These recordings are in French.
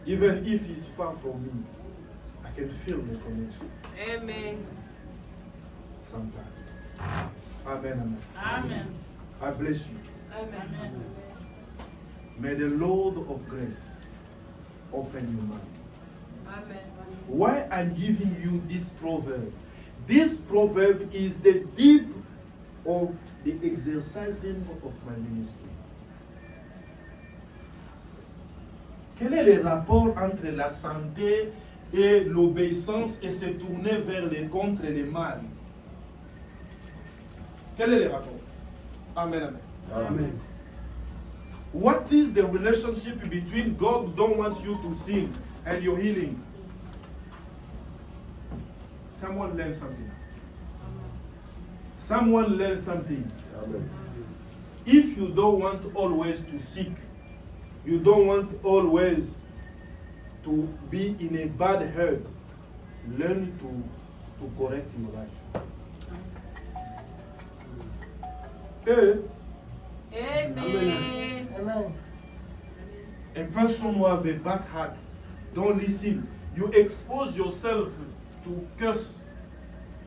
Even if he's far from me, I can feel the connection. Amen. Sometimes. Amen, amen. Amen. I bless you. Amen. May the Lord of grace open your mind. Amen. Why I'm giving you this proverb? This proverb is the deep of the exercising of my ministry. Quel est le rapport entre la santé et l'obéissance et se tourner vers les contre les mal? Quel est le rapport? Amen, amen. Amen. What is the relationship between God don't want you to sin and your healing? Someone learn something. Someone learn something. Amen. If you don't want always to seek, you don't want always to be in a bad health, learn to correct your life. Amen. Amen. A person who have a bad heart, don't listen. You expose yourself to curse,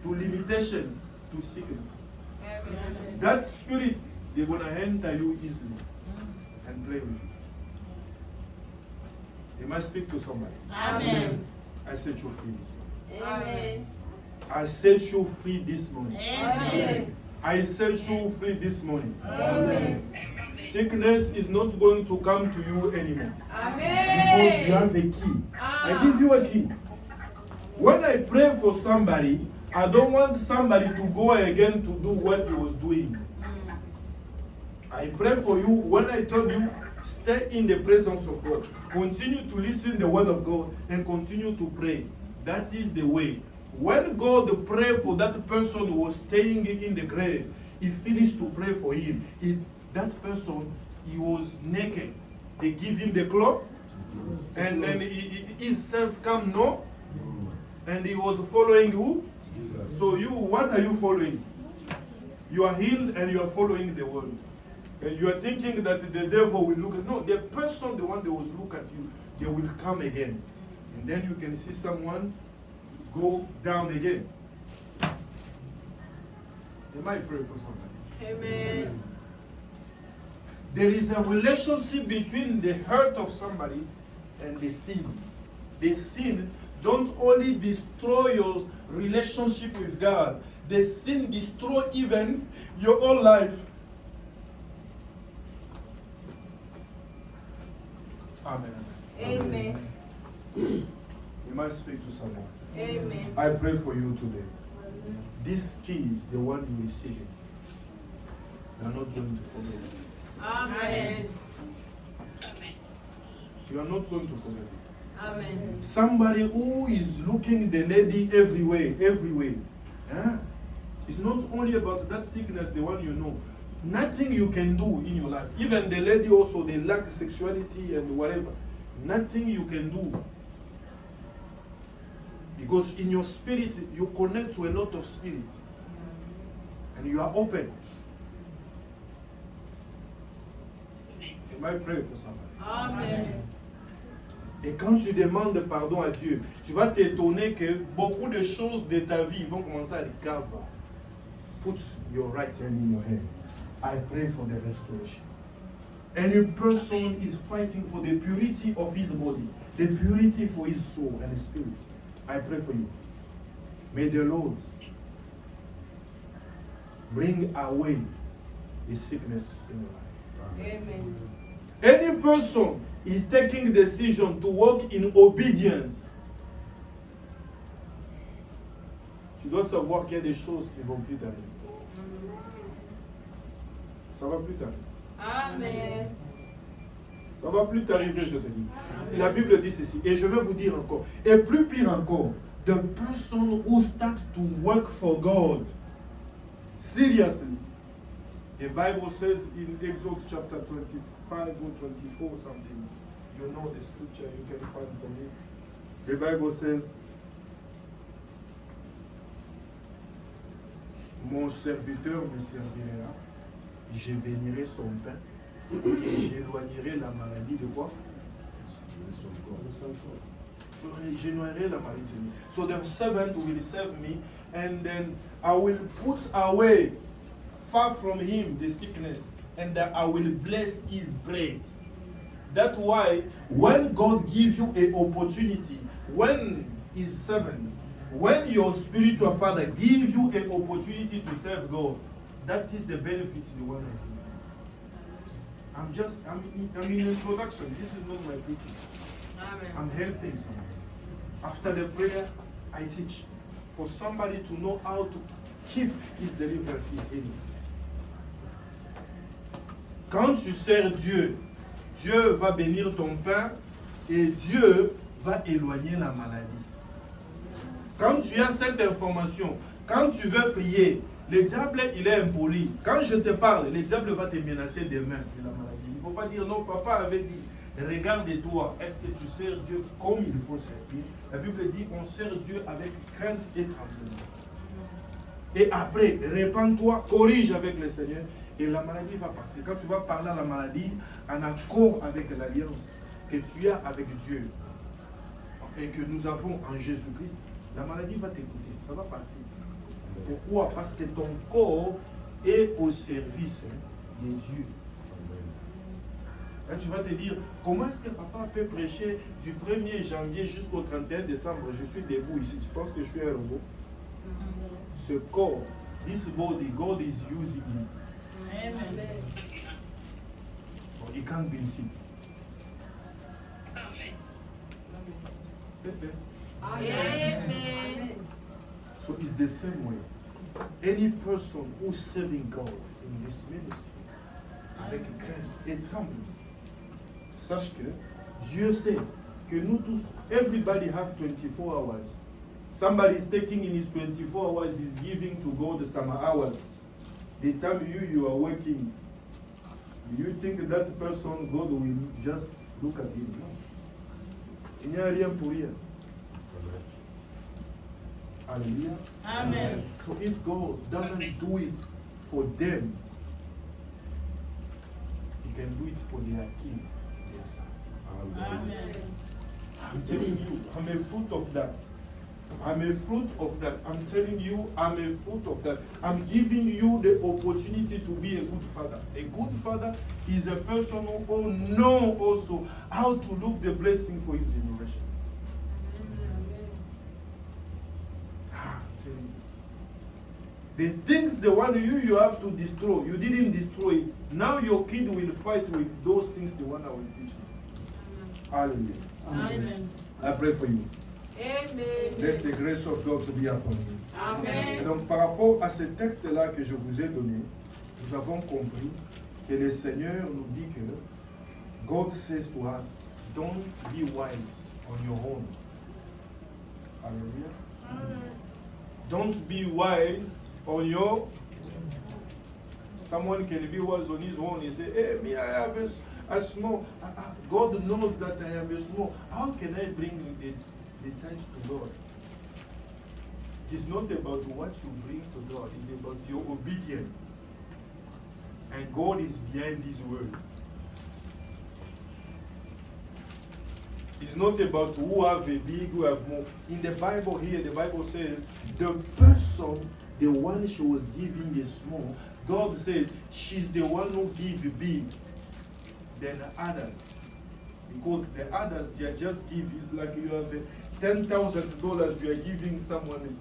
to limitation, to sickness. Amen. That spirit, they're going to enter you easily and play with you. You must speak to somebody. Amen. I set you free this morning. Amen. I set you free this morning. Amen. I set you free this morning. Amen. Sickness is not going to come to you anymore. Amen. Because you have a key. I give you a key. When I pray for somebody, I don't want somebody to go again to do what he was doing. I pray for you. When I told you, stay in the presence of God. Continue to listen to the word of God and continue to pray. That is the way. When God prayed for that person who was staying in the grave, he finished to pray for him. That person, he was naked. They give him the cloth, and then his sense come no, and he was following who? Jesus. So you, what are you following? You are healed and you are following the word. And you are thinking that the devil will look at, no, the person, the one that was look at you, they will come again. And then you can see someone go down again. They might pray for somebody. Amen. There is a relationship between the hurt of somebody and the sin. The sin don't only destroy your relationship with God, the sin destroy even your own life. Amen. Amen. You must speak to someone. Amen. I pray for you today. This key is the one you receive it. You are not going to forget it. Amen. You are not going to forget it. Amen. Somebody who is looking the lady everywhere. Yeah. It's not only about that sickness, the one you know. Nothing you can do in your life. Even the lady also, they lack sexuality and whatever. Nothing you can do. Because in your spirit, you connect to a lot of spirit. And you are open. You might pray for somebody. Amen. Et quand tu demandes pardon à Dieu, tu vas t'étonner que beaucoup de choses de ta vie vont commencer à recover. Put your right hand in your hand. I pray for the restoration. Any person is fighting for the purity of his body, the purity for his soul and his spirit. I pray for you. May the Lord bring away the sickness in your life. Amen. Any person is taking decision to walk in obedience. Tu dois savoir qu'il y a des choses qui vont plus t'arriver. Ça va plus t'arriver. Amen. Ça va plus t'arriver, je te dis. La Bible dit ceci, et je vais vous dire encore, et plus pire encore, the person who start to work for God, seriously, the Bible says in Exodus chapter 25 or 24 something, you know the scripture, you can find for me. The Bible says, mon serviteur me servira, je bénirai son pain, et j'éloignerai la maladie de quoi? J'ignorerai la maladie. So the servant will serve me, and then I will put away far from him the sickness, and that I will bless his bread. That's why when God gives you an opportunity, when his servant, when your spiritual father gives you an opportunity to serve God, that is the benefit in the one I'm in introduction. This is not my preaching. Amen. I'm helping someone. After the prayer, I teach for somebody to know how to keep his deliverance, his healing. Quand tu sers Dieu, Dieu va bénir ton pain et Dieu va éloigner la maladie. Quand tu as cette information, quand tu veux prier, le diable, il est impoli. Quand je te parle, le diable va te menacer demain de la maladie. Il ne faut pas dire non, papa avait dit, regarde-toi, est-ce que tu sers Dieu comme il faut servir? La Bible dit, on sert Dieu avec crainte et tremblement. Et après, répands-toi, corrige avec le Seigneur, et la maladie va partir. Quand tu vas parler à la maladie, en accord avec l'alliance que tu as avec Dieu, et que nous avons en Jésus-Christ, la maladie va t'écouter, ça va partir. Pourquoi? Parce que ton corps est au service de Dieu. Là, tu vas te dire, comment est-ce que papa peut prêcher du 1er janvier jusqu'au 31 décembre? Je suis debout ici, tu penses que je suis un robot? Ce corps, this body, God is using it. Amen. So it can't be seen. Amen. So it's the same way. Any person who's serving God in this ministry, avec crainte et tremblement, sache que Dieu sait que nous tous, everybody have 24 hours. Somebody is taking in his 24 hours, is giving to God some hours. The time you are working, do you think that person, God will just look at him? No. Il n'y a rien pour rien. Hallelujah. Amen. So if God doesn't do it for them, He can do it for their kid, their son. Amen. I'm telling you, I'm a fruit of that. I'm a fruit of that. I'm telling you, I'm a fruit of that. I'm giving you the opportunity to be a good father. A good father is a person who knows also how to look the blessing for his generation. The things, the one you have to destroy, you didn't destroy it. Now your kid will fight with those things, the one I will teach you. Hallelujah. Amen. I pray for you. Amen. Laisse the grace of God to be upon you. Et Amen. donc par rapport à ce texte-là que je vous ai donné, nous avons compris que le Seigneur nous dit que God says to us, don't be wise on your own. Hallelujah. Amen. Don't be wise on your. Someone can be wise on his own. He say, hey, me, I have a small. God knows that I have a small. How can I bring the tithe to God? It's not about what you bring to God. It's about your obedience. And God is behind His word. It's not about who have a big, who have more. In the Bible here, the Bible says, the person, the one she was giving a small, God says, she's the one who give big than others. Because the others, they are just give. It's like you have $10,000, you are giving someone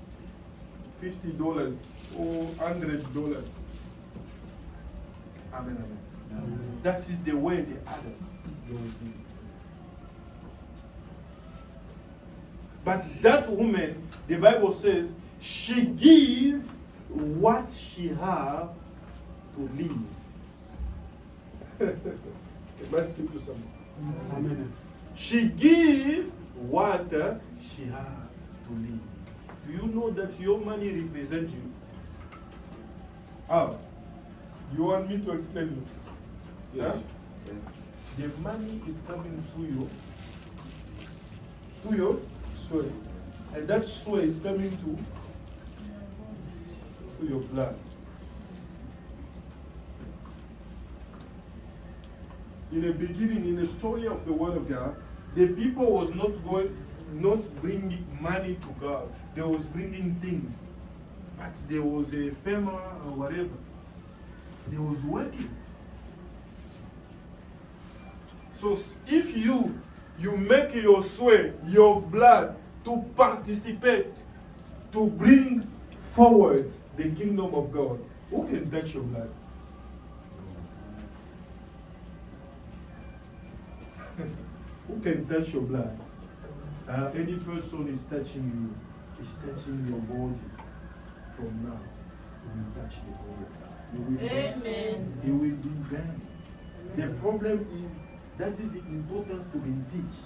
$50 or $100. Amen, amen. Amen. That is the way the others always give. But that woman, the Bible says, she gave what she have to live. Let's speak to someone. Amen. She gave what she has to live. Do you know that your money represents you? How? You want me to explain it? Yes. Huh? Yes. The money is coming to your soul. And that soul is coming to your blood. In the beginning, in the story of the Word of God, the people was not bringing money to God. They was bringing things. But there was a famine or whatever. They was working. So if you make your sweat, your blood to participate, to bring forward the kingdom of God, who can touch your blood? Who can touch your blood? Any person is touching you, is touching your body. From now, you will touch the body. You will Amen. You will be banned. The problem is that is the importance to be teach.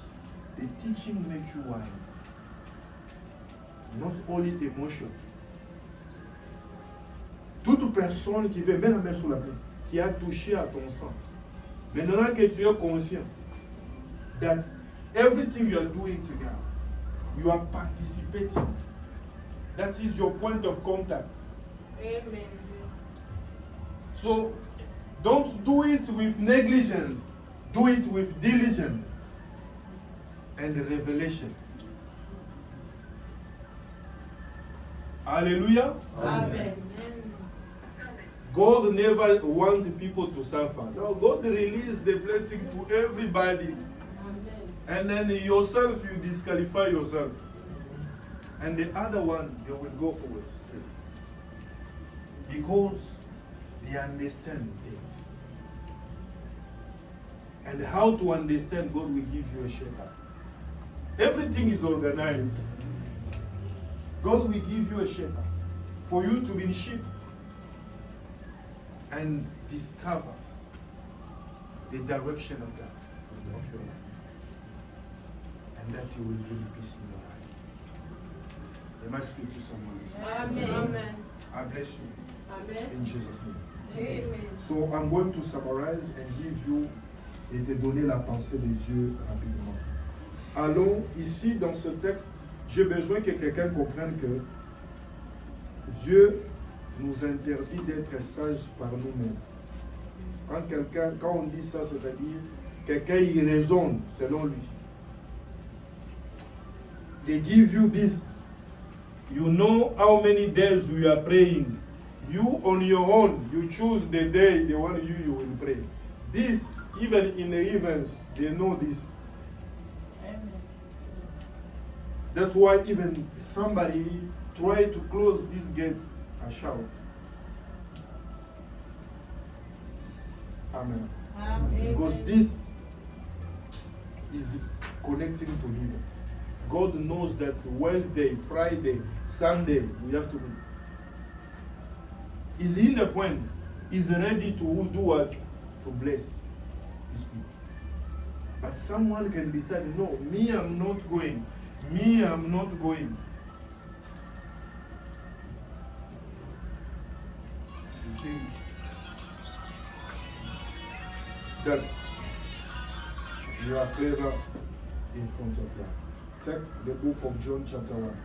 The teaching makes you wise. Not only emotion. Toute personne qui veut mettre la main sur la tête, qui a touché à ton sang, maintenant que tu es conscient that everything you are doing to God, you are participating. That is your point of contact. Amen. So don't do it with negligence. Do it with diligence and revelation. Hallelujah. Amen. God never wants people to suffer. No, God releases the blessing to everybody. And then yourself, you disqualify yourself. And the other one, they will go forward straight. Because they understand things. And how to understand, God will give you a shepherd. Everything is organized. God will give you a shepherd for you to be sheep and discover the direction of God, of your life. And that you will bring peace in your life. They must speak to someone this morning. Amen. I bless you Amen. in Jesus' name. Amen. So I'm going to summarize and give you et te donner la pensée de Dieu rapidement. Allons ici dans ce texte, j'ai besoin que quelqu'un comprenne que Dieu nous interdit d'être sages par nous-mêmes. Quand on dit ça, c'est-à-dire quelqu'un il raisonne selon lui. They give you this. You know how many days we are praying. You on your own, you choose the day, the one you will pray. This, even in the events, they know this. Amen. That's why even somebody try to close this gate, I shout. Amen. Amen. Because this is connecting to him. God knows that Wednesday, Friday, Sunday, we have to meet. He's in the point. He's ready to do what? To bless his people. But someone can decide, no, me, I'm not going. Me, I'm not going. You think that you are clever in front of God. Take the book of John chapter 1.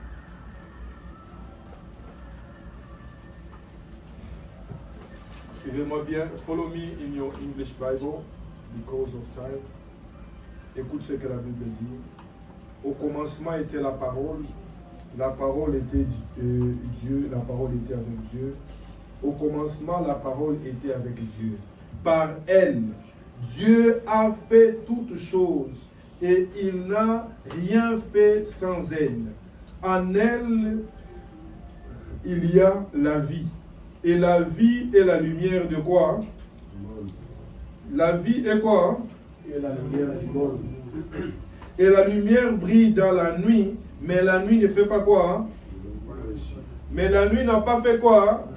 Suivez-moi bien. Follow me in your English Bible because of time. Écoute ce que la Bible dit. Au commencement était la parole était Dieu, la parole était avec Dieu. Au commencement, la parole était avec Dieu. Par elle, Dieu a fait toutes choses et il n'a rien fait sans elle. En elle, il y a la vie. Et la vie est la lumière de quoi? La vie est quoi? Et la lumière du monde. Et la lumière brille dans la nuit, mais la nuit ne fait pas quoi? Mais la nuit n'a pas fait quoi?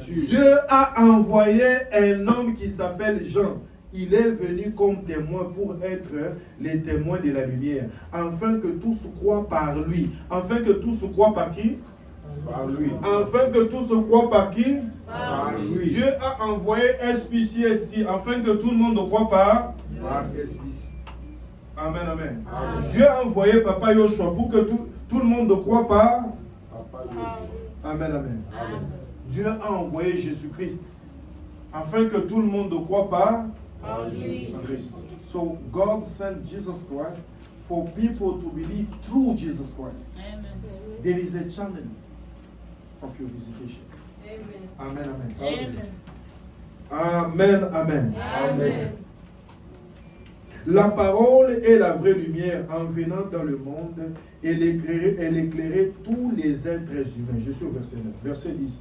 Dieu a envoyé un homme qui s'appelle Jean. Il est venu comme témoin pour être les témoins de la lumière, afin que tous croient par lui. Afin que tous croient par qui? Par lui. Afin que tous croient par qui? Par lui. Dieu a envoyé SPC ici, afin que tout le monde croit par? Par SPC. Amen, amen. Amen. Dieu a envoyé Papa Yoshua pour que tout le monde croit par? Papa Yoshua. Amen, amen. Amen. Dieu a envoyé Jésus-Christ, afin que tout le monde croit par? Par lui. Christ. So God sent Jesus Christ for people to believe through Jesus Christ. Amen. There is a channel of your visitation. Amen. Amen, amen. Amen. Amen, amen. Amen. La parole est la vraie lumière en venant dans le monde. Elle éclairait tous les êtres humains. Je suis au verset 9. Verset 10.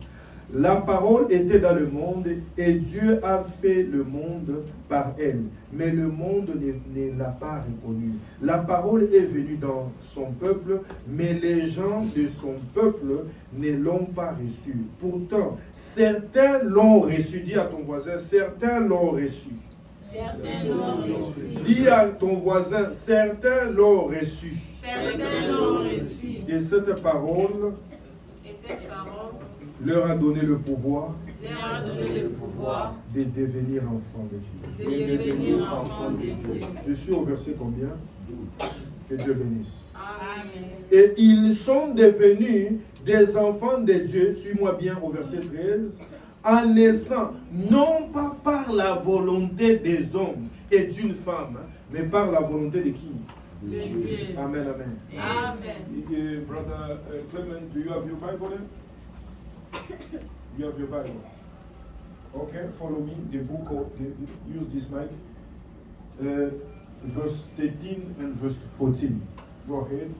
La parole était dans le monde et Dieu a fait le monde par elle. Mais le monde ne l'a pas reconnue. La parole est venue dans son peuple, mais les gens de son peuple ne l'ont pas reçue. Pourtant, certains l'ont reçu. Dis à ton voisin, certains l'ont reçu. Certains l'ont reçu. Dis à ton voisin, certains l'ont reçu. Certains l'ont reçu. Et cette parole Et cette parole leur a donné le pouvoir leur a donné le pouvoir de devenir enfants de Dieu. de devenir enfants de Dieu. Je suis au verset combien? Que Dieu bénisse. Amen. Et ils sont devenus des enfants de Dieu, suis-moi bien au verset 13, en naissant, non pas par la volonté des hommes et d'une femme, mais par la volonté de qui? De Dieu. Amen, amen. Amen. Brother Clement, do you have your Bible there? You have your Bible. Okay, follow me. The book of, use this mic. Verse 13 and verse 14. Go ahead.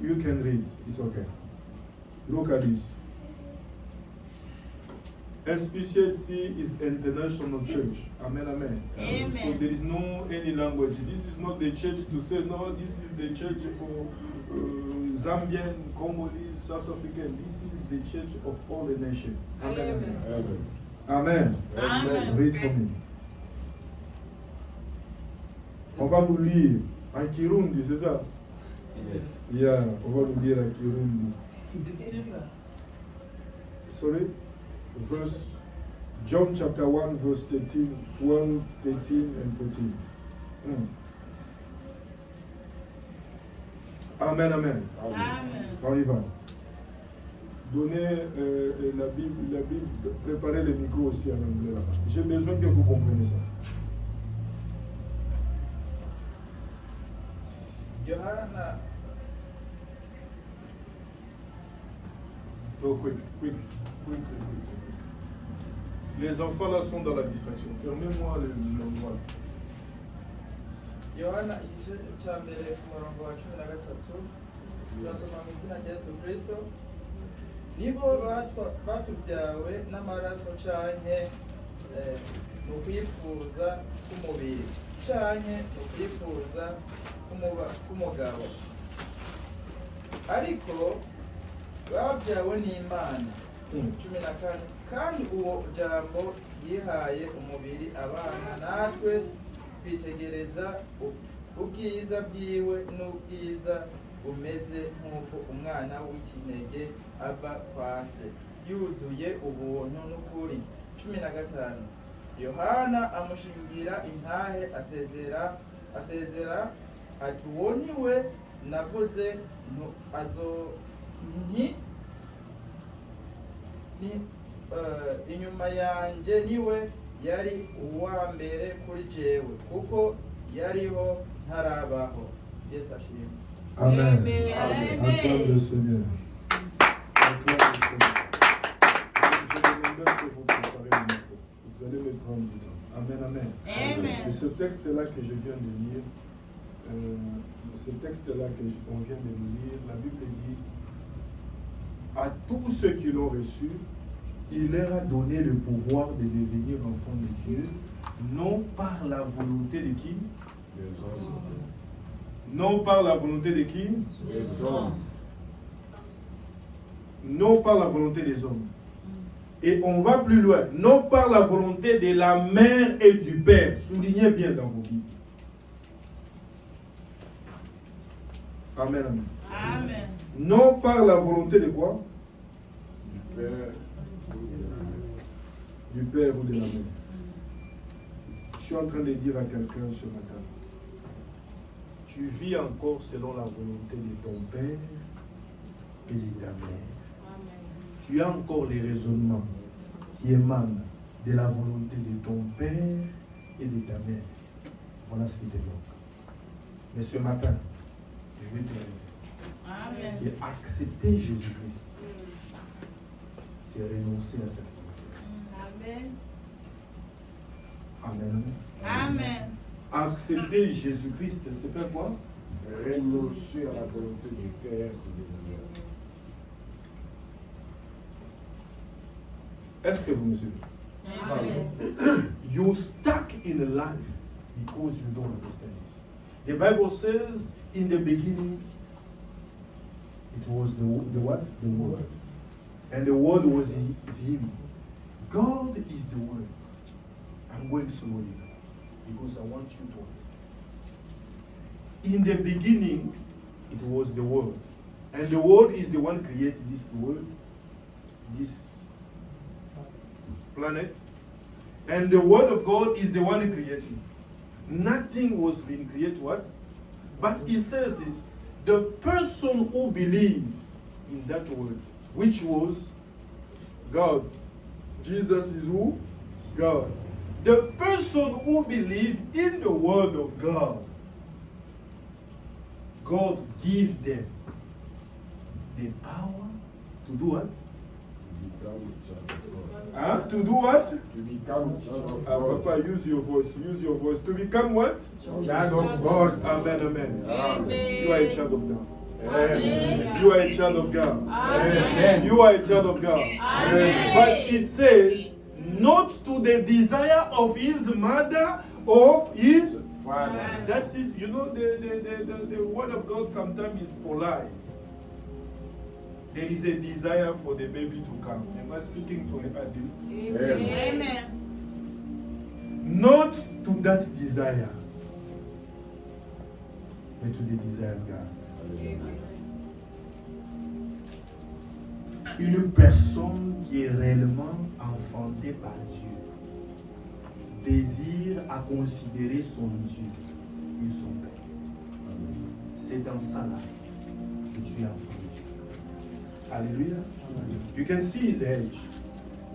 You can read. It's okay. Look at this. SPCHC is international church. Amen, amen. Amen. So there is no any language. This is not the church to say, no, this is the church for Zambian, Congolese, South African. This is the church of all the nations. Amen, amen. Amen. Amen. Amen. Read for me. On va nous lire en Kirundi, c'est ça? Yes. Yeah, on va nous lire en Kirundi. Sorry? Verse, John chapter 1, verse 13, 12, 13 and 14. Amen, amen. Amen. On y va. Donnez la Bible, préparez le micro aussi en anglais. J'ai besoin que vous compreniez ça. Johanna, Oh, quick. Les enfants là sont dans la distraction. Fermez-moi le voile. Yohana igice cya mbere ku murongo wa 13 turasoma mu izina rya Yesu Kristo. Nibo batubyawe n'amaraso canke mu kwifuza k'umubiri canke mu kwifuza k'umugabo, ariko babyawe n'Imana. 14 kandi uwo jambo yihaye umubiri abana natwe twitegereza ubwiza bwiwe n'ubwiza bumeze nk'uko umwana w'ikinege ava kwa se, yuzuye ubuntu n'ukuri. 15 Yohana amushingira intahe asezera ati uwo niwe navuze inyuma yanjye niwe yari uwa mbere kuri jewe kuko yariho ntarabaho. Yesu ashimwe. Amen. Amen. Acclame le Seigneur. Acclame le Seigneur. Je demande que vous préparez le micro. Vous allez me prendre du temps. Amen, amen. Amen. Et ce texte-là que je viens de lire, ce texte-là qu'on vient de lire, la Bible dit, à tous ceux qui l'ont reçu, il leur a donné le pouvoir de devenir enfants de Dieu, non par la volonté de qui? Non par la volonté de qui? Les hommes. Non par la volonté des hommes. Et on va plus loin. Non par la volonté de la mère et du père. Soulignez bien dans vos Bibles. Amen, amen. Amen. Non par la volonté de quoi? Du Père. Du père ou de la mère. Je suis en train de dire à quelqu'un ce matin, tu vis encore selon la volonté de ton père et de ta mère. Tu as encore les raisonnements qui émanent de la volonté de ton père et de ta mère. Voilà ce qui te bloque. Mais ce matin, je vais te dire, Amen. et accepter Jésus-Christ, c'est renoncer à cette vie. Amen. Amen. Amen. Accepter Jésus-Christ, c'est faire quoi? Renoncer à la volonté du Père et de l'Homme. Est-ce que vous me suivez? Amen. You're stuck in life because you don't understand this. The Bible says, in the beginning, it was the what? The Word. And the Word was Him. God is the Word. I'm going slowly now because I want you to understand. In the beginning, it was the Word. And the Word is the one created this world, this planet. And the Word of God is the one creating. Nothing was being created, what? But it says this, the person who believed in that word, which was God. Jesus is who? God. The person who believed in the word of God, God gave them the power to do what? To do what? To become child of God. Papa, use your voice. Use your voice. To become what? Child of God. Amen, amen. Amen. You are a child of God. Amen. You are a child of God. Amen. You are a child of God. Amen. But it says, not to the desire of his mother or his Father. that is, you know, the word of God sometimes is polite. There is a desire for the baby to come. Am I speaking to an adult? Amen. Not to that desire, but to the desire of God. Une personne qui est réellement enfantée par Dieu désire à considérer son Dieu et son Père. C'est dans ça là que tu es enfant de Dieu. Hallelujah. You can see his age.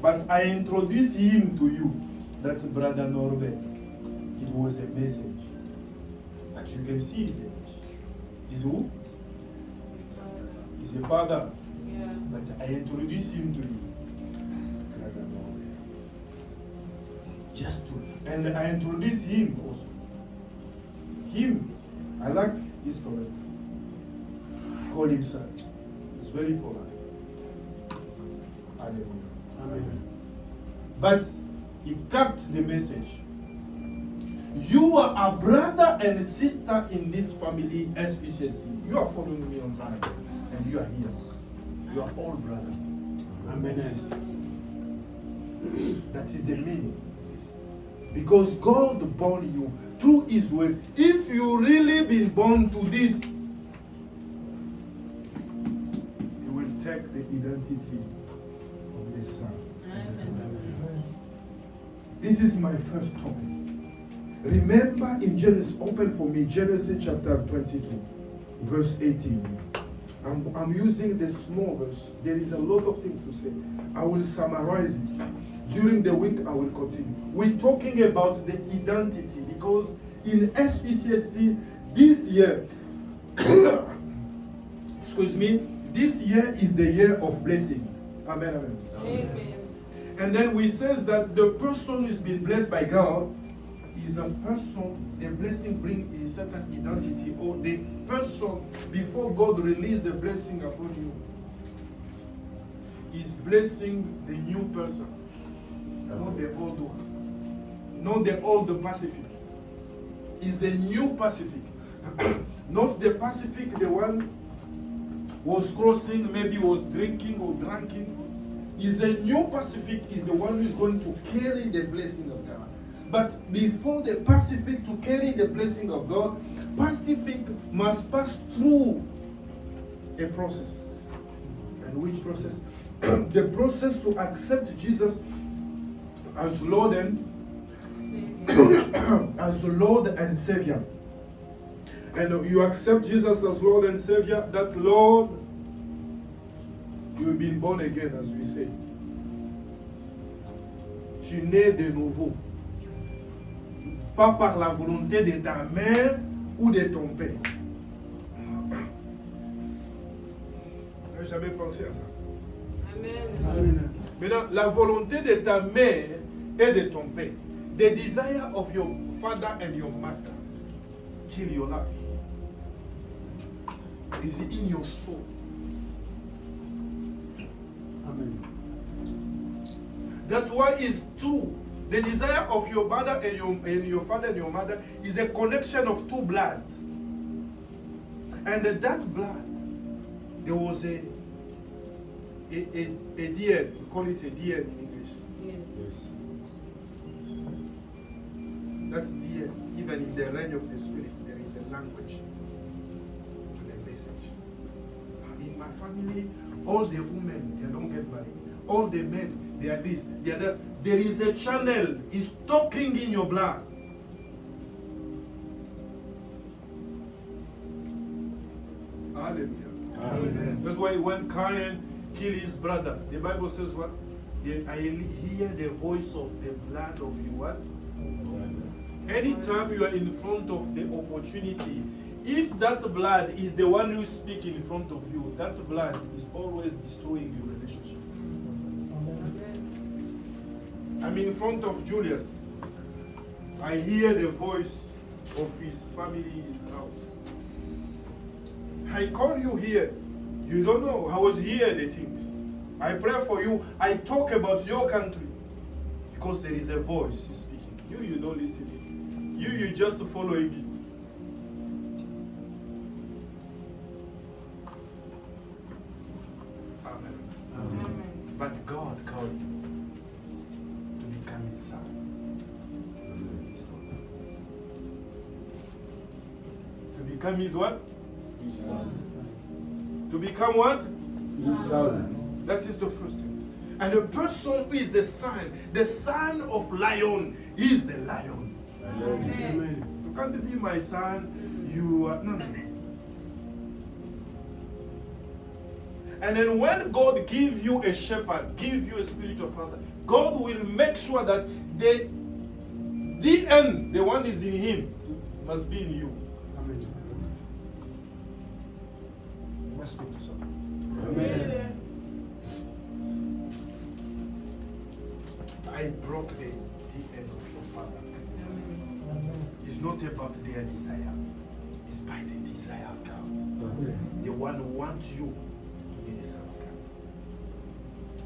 But I introduce him to you. That's Brother Norbert. It was a message. But you can see his age. He's who? He's a father. Yeah. But I introduce him to you. Brother Norbert. Just to. And I introduce him also. Him. I like his comment. Call him son. It's very polite. Hallelujah. Amen. But he kept the message. You are a brother and a sister in this family, SPCC. You are following me online, and you are here. You are all brother. Amen. Sister. That is the meaning of this. Because God born you through His word. If you really been born to this, you will take the identity of the Son. This is my first topic. Remember in Genesis, open for me, Genesis chapter 22, verse 18. I'm using the small verse. There is a lot of things to say. I will summarize it. During the week, I will continue. We're talking about the identity because in SPCHC this year, excuse me, this year is the year of blessing. Amen, amen. Amen. And then we said that the person who's been blessed by God is a person, the blessing brings a certain identity, or the person, before God released the blessing upon you, is blessing the new person, not the old one, not the old Pacific. Is the new Pacific, not the Pacific, the one was crossing, maybe was drinking or drinking. Is the new Pacific is the one who is going to carry the blessing of God. But before the Pacific to carry the blessing of God, Pacific must pass through a process. And which process? The process to accept Jesus as Lord and as Lord and Savior. And you accept Jesus as Lord and Savior, that Lord, you've been born again, as we say. Tu nais de nouveau. pas par la volonté de ta mère ou de ton père. Je n'ai jamais pensé à ça. Amen. Maintenant, la volonté de ta mère et de ton père. The desire of your father and your mother kill your life. Is in your soul. Amen. That's why it's true. The desire of your mother and your father and your mother is a connection of two blood. And that blood, there was a DNA. We call it a DNA in English. Yes. Yes. That's DNA. Even in the realm of the spirit, there is a language to the message. In my family, all the women, they don't get married. All the men, they are this, they are that. There is a channel, is talking in your blood. Hallelujah. Amen. That's why when Cain killed his brother, the Bible says what? I hear the voice of the blood of you. What? Anytime you are in front of the opportunity, if that blood is the one who speaks in front of you, that blood is always destroying your relationship. I'm in front of Julius. I hear the voice of his family in his house. I call you here. You don't know. I was here the things. I pray for you. I talk about your country. Because there is a voice speaking. You don't listen to it. You just following it. Amen. Amen. But God called you to become his son. His daughter. To become his what? His son. To become what? His son. That is the first thing. And the person who is the son of lion, is the lion. Amen. You can't be my son, you are no. And then when God gives you a shepherd, give you a spiritual father, God will make sure that the end, the one is in him, must be in you. Amen. You must speak to someone. Amen. I broke the end of your father. It's not about their desire. It's by the desire of God. The one who wants you to be the son of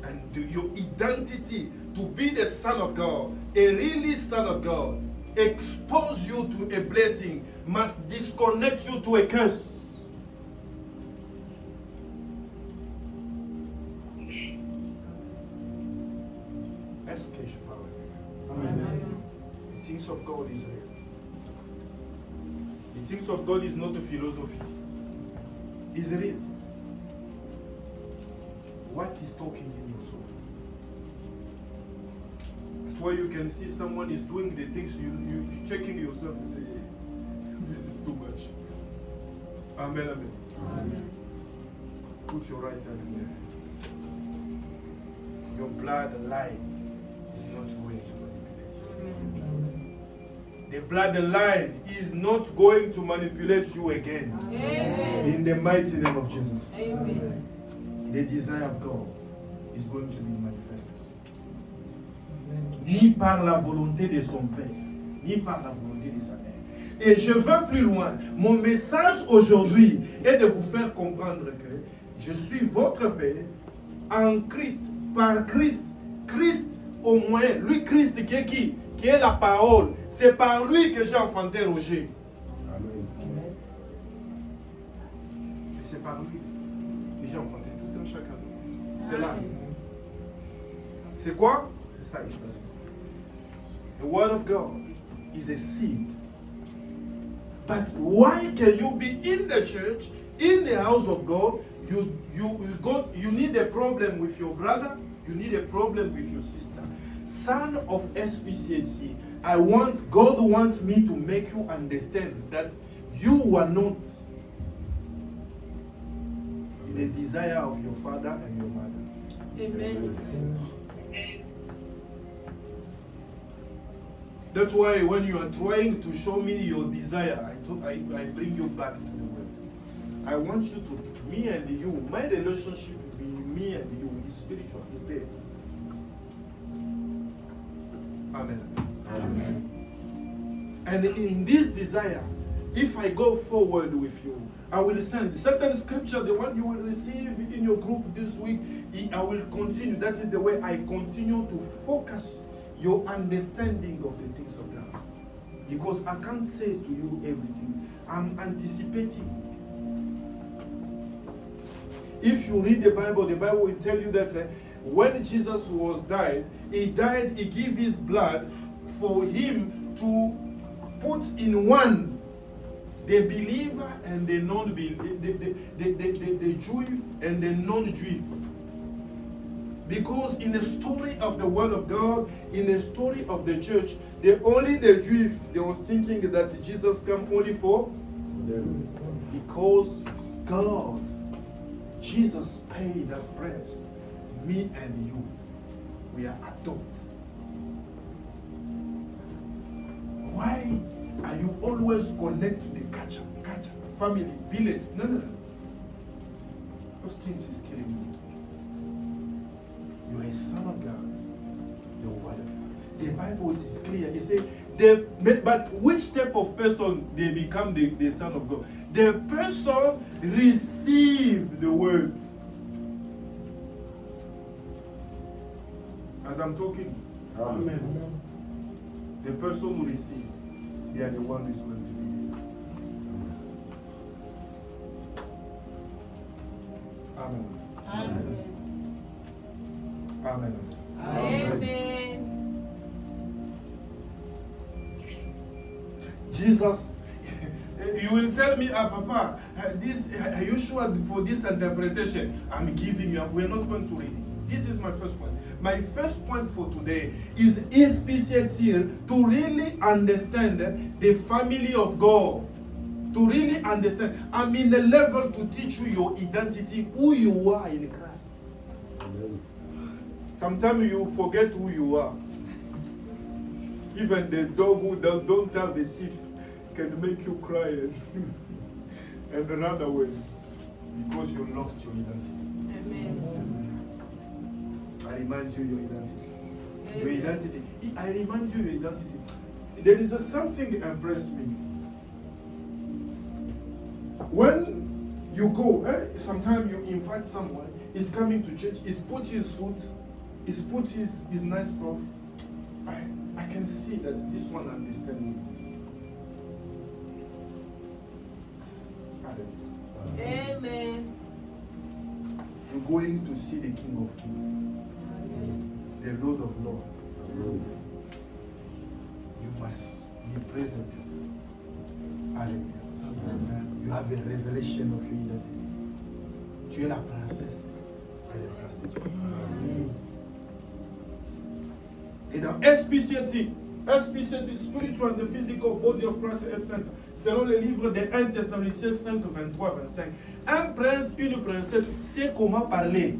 God. And your identity to be the son of God, a really son of God, expose you to a blessing, must disconnect you to a curse. Est-ce que je parle? Amen. The things of God is real. The things of God is not a philosophy. It's real. What is talking in your soul? That's why you can see someone is doing the things you checking yourself and say, hey, this is too much. Amen, amen. Amen. Put your right hand in there. Your bloodline is not going to manipulate you. The bloodline is not going to manipulate you again. Amen. In the mighty name of Jesus. Amen. The desire of God is going to be manifest. Ni par la volonté de son père, ni par la volonté de sa mère. Et je veux plus loin. Mon message aujourd'hui est de vous faire comprendre que je suis votre père en Christ, par Christ. Christ au moins, lui Christ qui est qui? Qui est la parole. C'est par lui que j'ai enfanté Roger. Amen. Et c'est par lui que j'ai enfanté tout un chacun. C'est là. C'est quoi? C'est ça, expression. The word of God is a seed. But why can you be in the church, in the house of God, you need a problem with your brother, you need a problem with your sister. Son of SPCHC, God wants me to make you understand that you are not in the desire of your father and your mother. Amen. That's why when you are trying to show me your desire, I bring you back to the word. I want you to, me and you, my relationship between me and you is spiritual, is there. Amen. Amen. And in this desire, if I go forward with you, I will send certain scripture, the one you will receive in your group this week, I will continue. That is the way I continue to focus your understanding of the things of God. Because I can't say to you everything. I'm anticipating. If you read the Bible will tell you that when Jesus was died, he gave his blood for him to put in one the believer and the non-believer, the Jew and the non-Jew. Because in the story of the Word of God, in the story of the church, only the Jew, they was thinking that Jesus came only for them. Because God, Jesus paid that price. Me and you, we are adopted. Why are you always connected to the culture, family, village? No. Those things is killing you. You are a son of God. You are word of God. The Bible is clear. It says, but which type of person they become the son of God? The person receive the word. As I'm talking, Amen. the person who receive, they are the one who is going to be here. Amen. Amen. Amen. Amen. Jesus, you will tell me, Papa, are you sure for this interpretation I'm giving you? We're not going to read it. This is my first point. My first point for today is here to really understand the family of God. To really understand. I'm in the level to teach you your identity, who you are in Christ. Amen. Sometimes you forget who you are. Even the dog who don't have the teeth can make you cry and run away because you lost your identity. Amen. I remind you your identity. Your Amen. identity. I remind you your identity. There is something impressed me. When you go, sometimes you invite someone, he's coming to church, he's put his suit, he's put his nice stuff. I can see that this one understands this. Amen. You're going to see the King of Kings, the Lord of Lords. You must be present. Hallelujah. You have a revelation of your identity. Tu es la princesse et le prince de Dieu. Et dans SPCT, Spiritual and the Physical Body of Christ Health Center, selon le livre de 1 Thessaloniciens 5, 23-25, un prince, une princesse sait comment parler.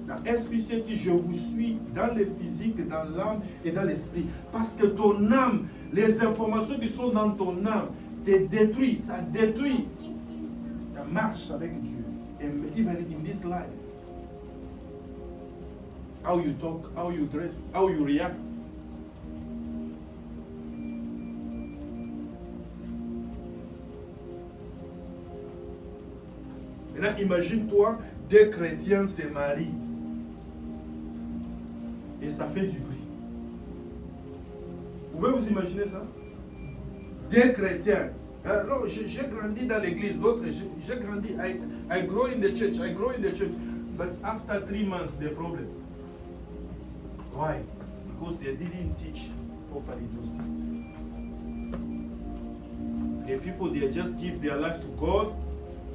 Dans SPCT, je vous suis dans le physique, dans l'âme et dans l'esprit. Parce que ton âme, les informations qui sont dans ton âme, te détruisent, ça détruit ta marche avec Dieu. And even in this life, how you talk, how you dress, how you react. Maintenant, imagine-toi, deux chrétiens se marient. Et ça fait du bruit. Vous pouvez vous imaginer ça? Deux chrétiens. Non, j'ai grandi dans l'église. L'autre, j'ai grandi. I grow in the church. I grow in the church. But after 3 months, the problem. Why? Because they didn't teach properly those things. The people, they just give their life to God,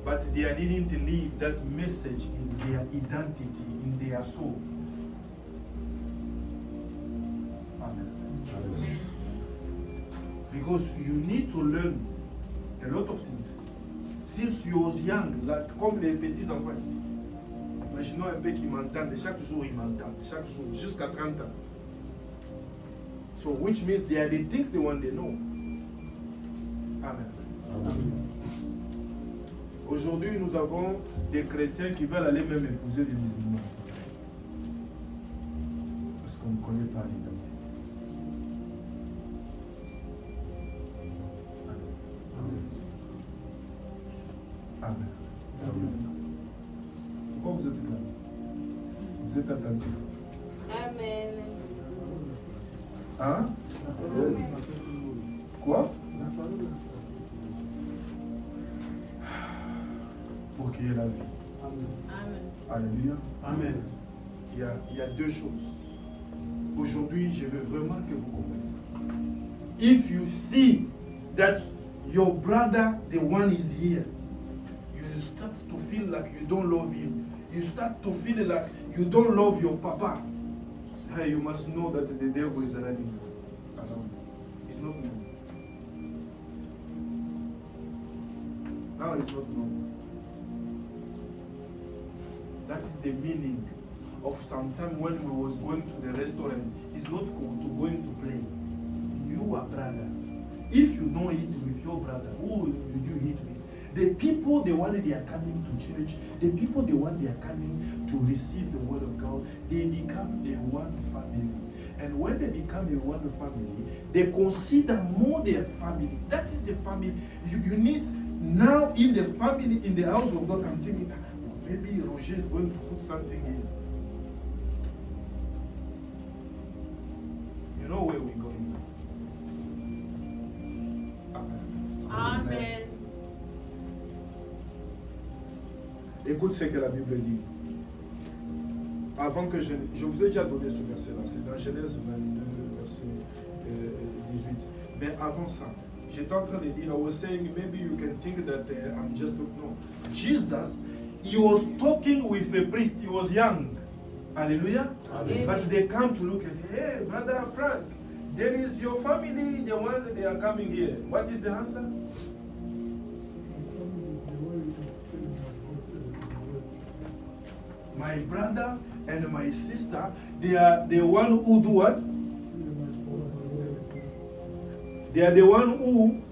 but they didn't live that message in their identity, in their soul. Amen. Because you need to learn a lot of things. Since you was young, like, comme les petits enfants ici. Imaginons un peu qu'ils m'entendent, chaque jour ils m'entendent, chaque jour, jusqu'à 30 ans. So, which means there are the things they want to know. Amen. Aujourd'hui, nous avons des chrétiens qui veulent aller même épouser des musulmans. Parce qu'on ne connaît pas l'identité. Amen. Pourquoi vous êtes là? Vous êtes attentifs. Amen. Hein? Quoi? Pour qu'il y ait la vie. Amen. Alléluia. Amen. Il y a deux choses. Aujourd'hui, je veux vraiment que vous compreniez. If you see that your brother, the one is here, you start to feel like you don't love him. You start to feel like you don't love your papa. Hey, you must know that the devil is running around. It's not normal. Now it's not normal. That is the meaning of sometime when we was going to the restaurant. It's not going to play. You are brother. If you don't eat with your brother, who will you eat with? The people, the one they are coming to church, the people, the one they are coming to receive the word of God, they become a one family. And when they become a one family, they consider more their family. That is the family. You need now in the family, in the house of God, I'm thinking, maybe Roger is going to put something in. You know where we're going. Amen. Amen. Écoute ce que la Bible dit. Avant que je vous ai déjà donné ce verset-là, c'est dans Genèse 22, verset 18. Mais avant ça, j'étais en train de dire, I was saying, maybe you can think that I'm just talking. No. Jesus, he was talking with a priest, he was young. Hallelujah. Amen. But they come to look at, hey, Brother Frank, there is your family, the one that they are coming here. What is the answer? My brother and my sister, they are the one who do what? They are the one who.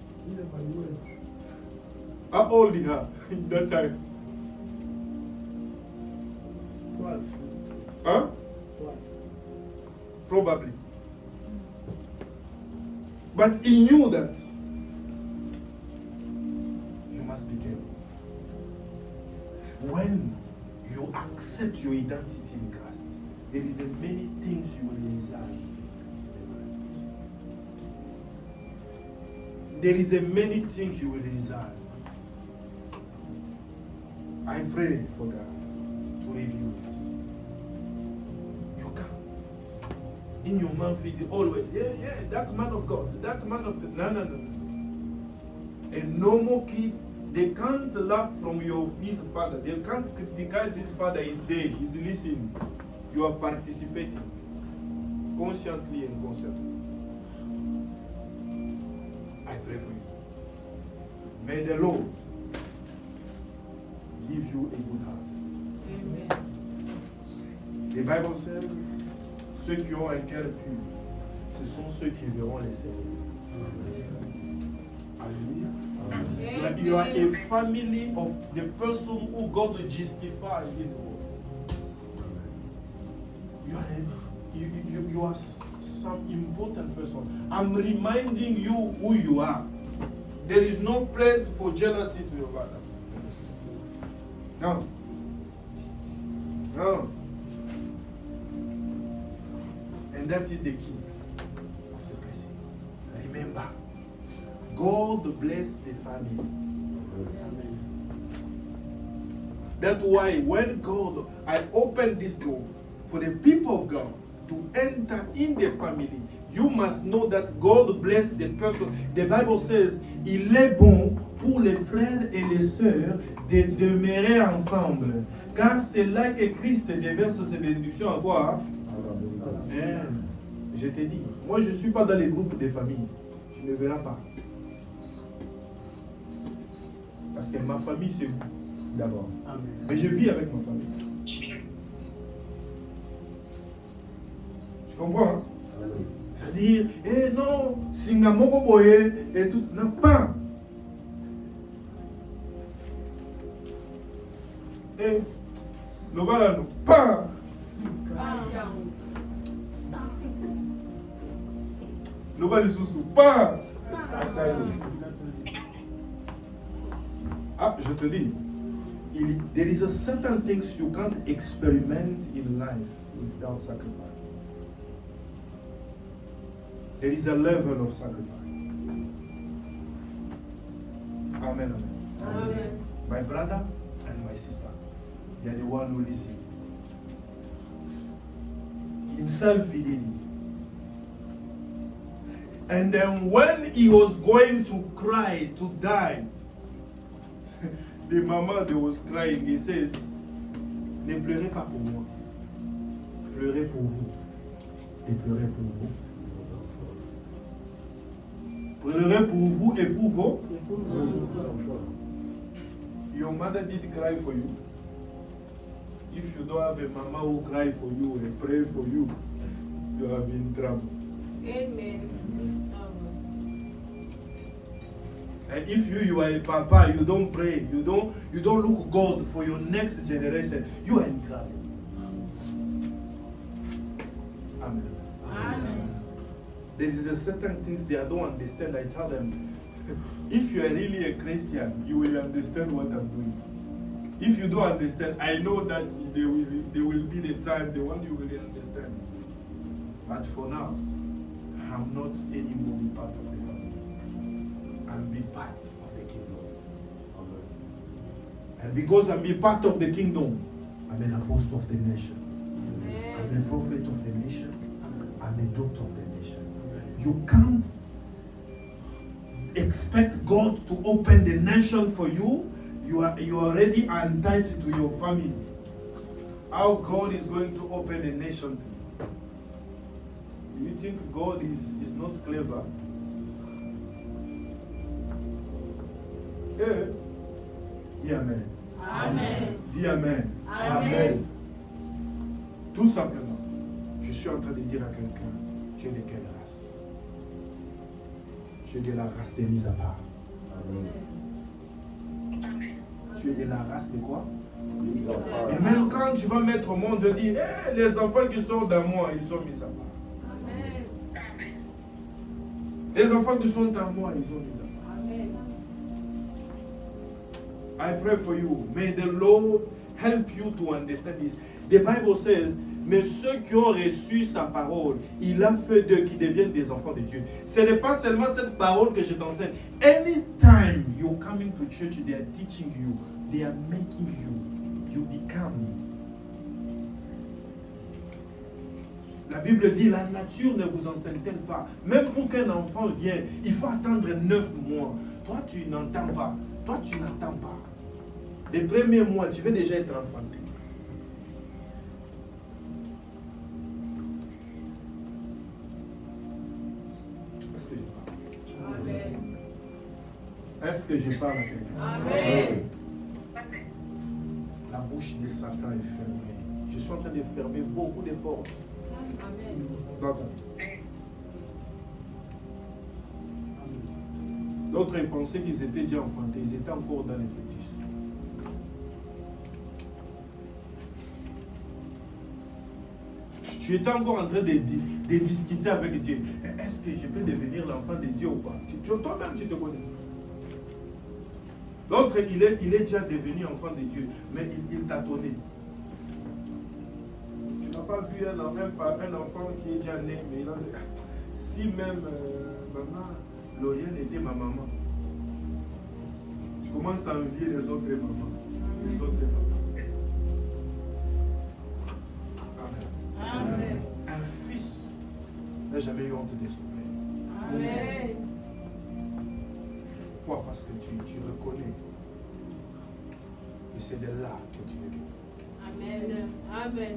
How old they are in that time? 12. Huh? 12. Probably. But he knew that. You must be careful. When you accept your identity in Christ, there is many things you will resign. There is many things you will resign. I pray for God to reveal this. You can't. In your mouth, it is always, yeah, that man of God, that man of God. No. A normal kid, they can't laugh from his father. They can't criticize his father. He's there. He's listening. You are participating, consciently and consciently. I pray for you. May the Lord give you a good heart. Amen. The Bible says, ceux qui ont un cœur pur, ce sont ceux qui verront les Seigneurs. Alléluia. Amen. You are a family of the person who God justifies in the world. You are some important person. I'm reminding you who you are. There is no place for jealousy to your brother. No. And that is the key of the blessing. Remember, God bless the family. That's why when God, I opened this door for the people of God to enter in the family, you must know that God bless the person. The Bible says, il est bon pour les frères et les sœurs de demeurer ensemble. Car c'est là que Christ déverse ses bénédictions à quoi? Je t'ai dit, moi je ne suis pas dans les groupes de famille. Tu ne verras pas. Parce que ma famille, c'est vous, d'abord. Mais je vis avec ma famille. Tu comprends, hein? dire, eh non, Singamoko Boye, et tout, non, pas. Eh, nous voilà, nous, pas. Nous voilà, sous pas. Ah, je te dis, there is a certain things you can't experiment in life without sacrifice. There is a level of sacrifice. Amen. Amen. My brother and my sister, they are the one who listen. Himself, he did it. And then when he was going to cry, to die, the mama that was crying, he says, ne pleurez pas pour moi, pleurez pour vous. Et pleurez pour vous. Pleurez pour vous et pour vos. Your mother did cry for you. If you don't have a mama who cry for you and pray for you, you are in trouble. Amen. And if you are a papa, you don't pray, you don't look God for your next generation, you are in trouble. Amen. Amen. There is a certain things they don't understand. I tell them, if you are really a Christian, you will understand what I'm doing. If you don't understand, I know that there will be the time, the one you will understand. But for now, I'm not anymore part of the family. I'll be part of the kingdom. And because I'm be part of the kingdom, I'm an apostle of the nation. I'm a prophet of the nation. I'm a doctor of the nation. You can't expect God to open the nation for you. You are already entitled to your family. How God is going to open the nation to you? Do you think God is not clever? Eh? Dis Amen. Amen. Dis Amen. Amen. Tout simplement, je suis en train de dire à quelqu'un, tu es de quelle race? Tu es de la race des mis à part. Tu es de la race de quoi? Et même quand tu vas mettre au monde, dire, hey, les enfants qui sont dans moi, ils sont mis à part. Amen. Les enfants qui sont en moi, ils sont mis à part. Amen. I pray for you. May the Lord help you to understand this. The Bible says, mais ceux qui ont reçu sa parole, il a fait d'eux qui deviennent des enfants de Dieu. Ce n'est pas seulement cette parole que je t'enseigne. Anytime you're coming to church, they are teaching you, they are making you become. La Bible dit, la nature ne vous enseigne-t-elle pas? Même pour qu'un enfant vienne, il faut attendre 9 mois. Toi, tu n'entends pas. Toi, tu n'attends pas. Les premiers mois, tu veux déjà être enfanté. Est-ce que je parle? Amen. Est-ce que je parle à quelqu'un? Amen. La bouche de Satan est fermée. Je suis en train de fermer beaucoup de portes. Amen. D'accord. L'autre, ils pensaient qu'ils étaient déjà enfantés. Ils étaient encore dans les fétiches. Tu étais encore en train de discuter avec Dieu. Est-ce que je peux devenir l'enfant de Dieu ou pas? Toi-même, tu te connais. L'autre, il est déjà devenu enfant de Dieu, mais il t'a donné. Tu n'as pas vu un enfant qui est déjà né, mais il a dit, si même maman, Lauriane était ma maman. Tu commences à envier les autres mamans. Les autres mamans. Amen. Amen. Un fils n'a jamais eu honte de son père. Amen. Pourquoi? Parce que tu reconnais que c'est de là que tu es venu. Amen. Amen.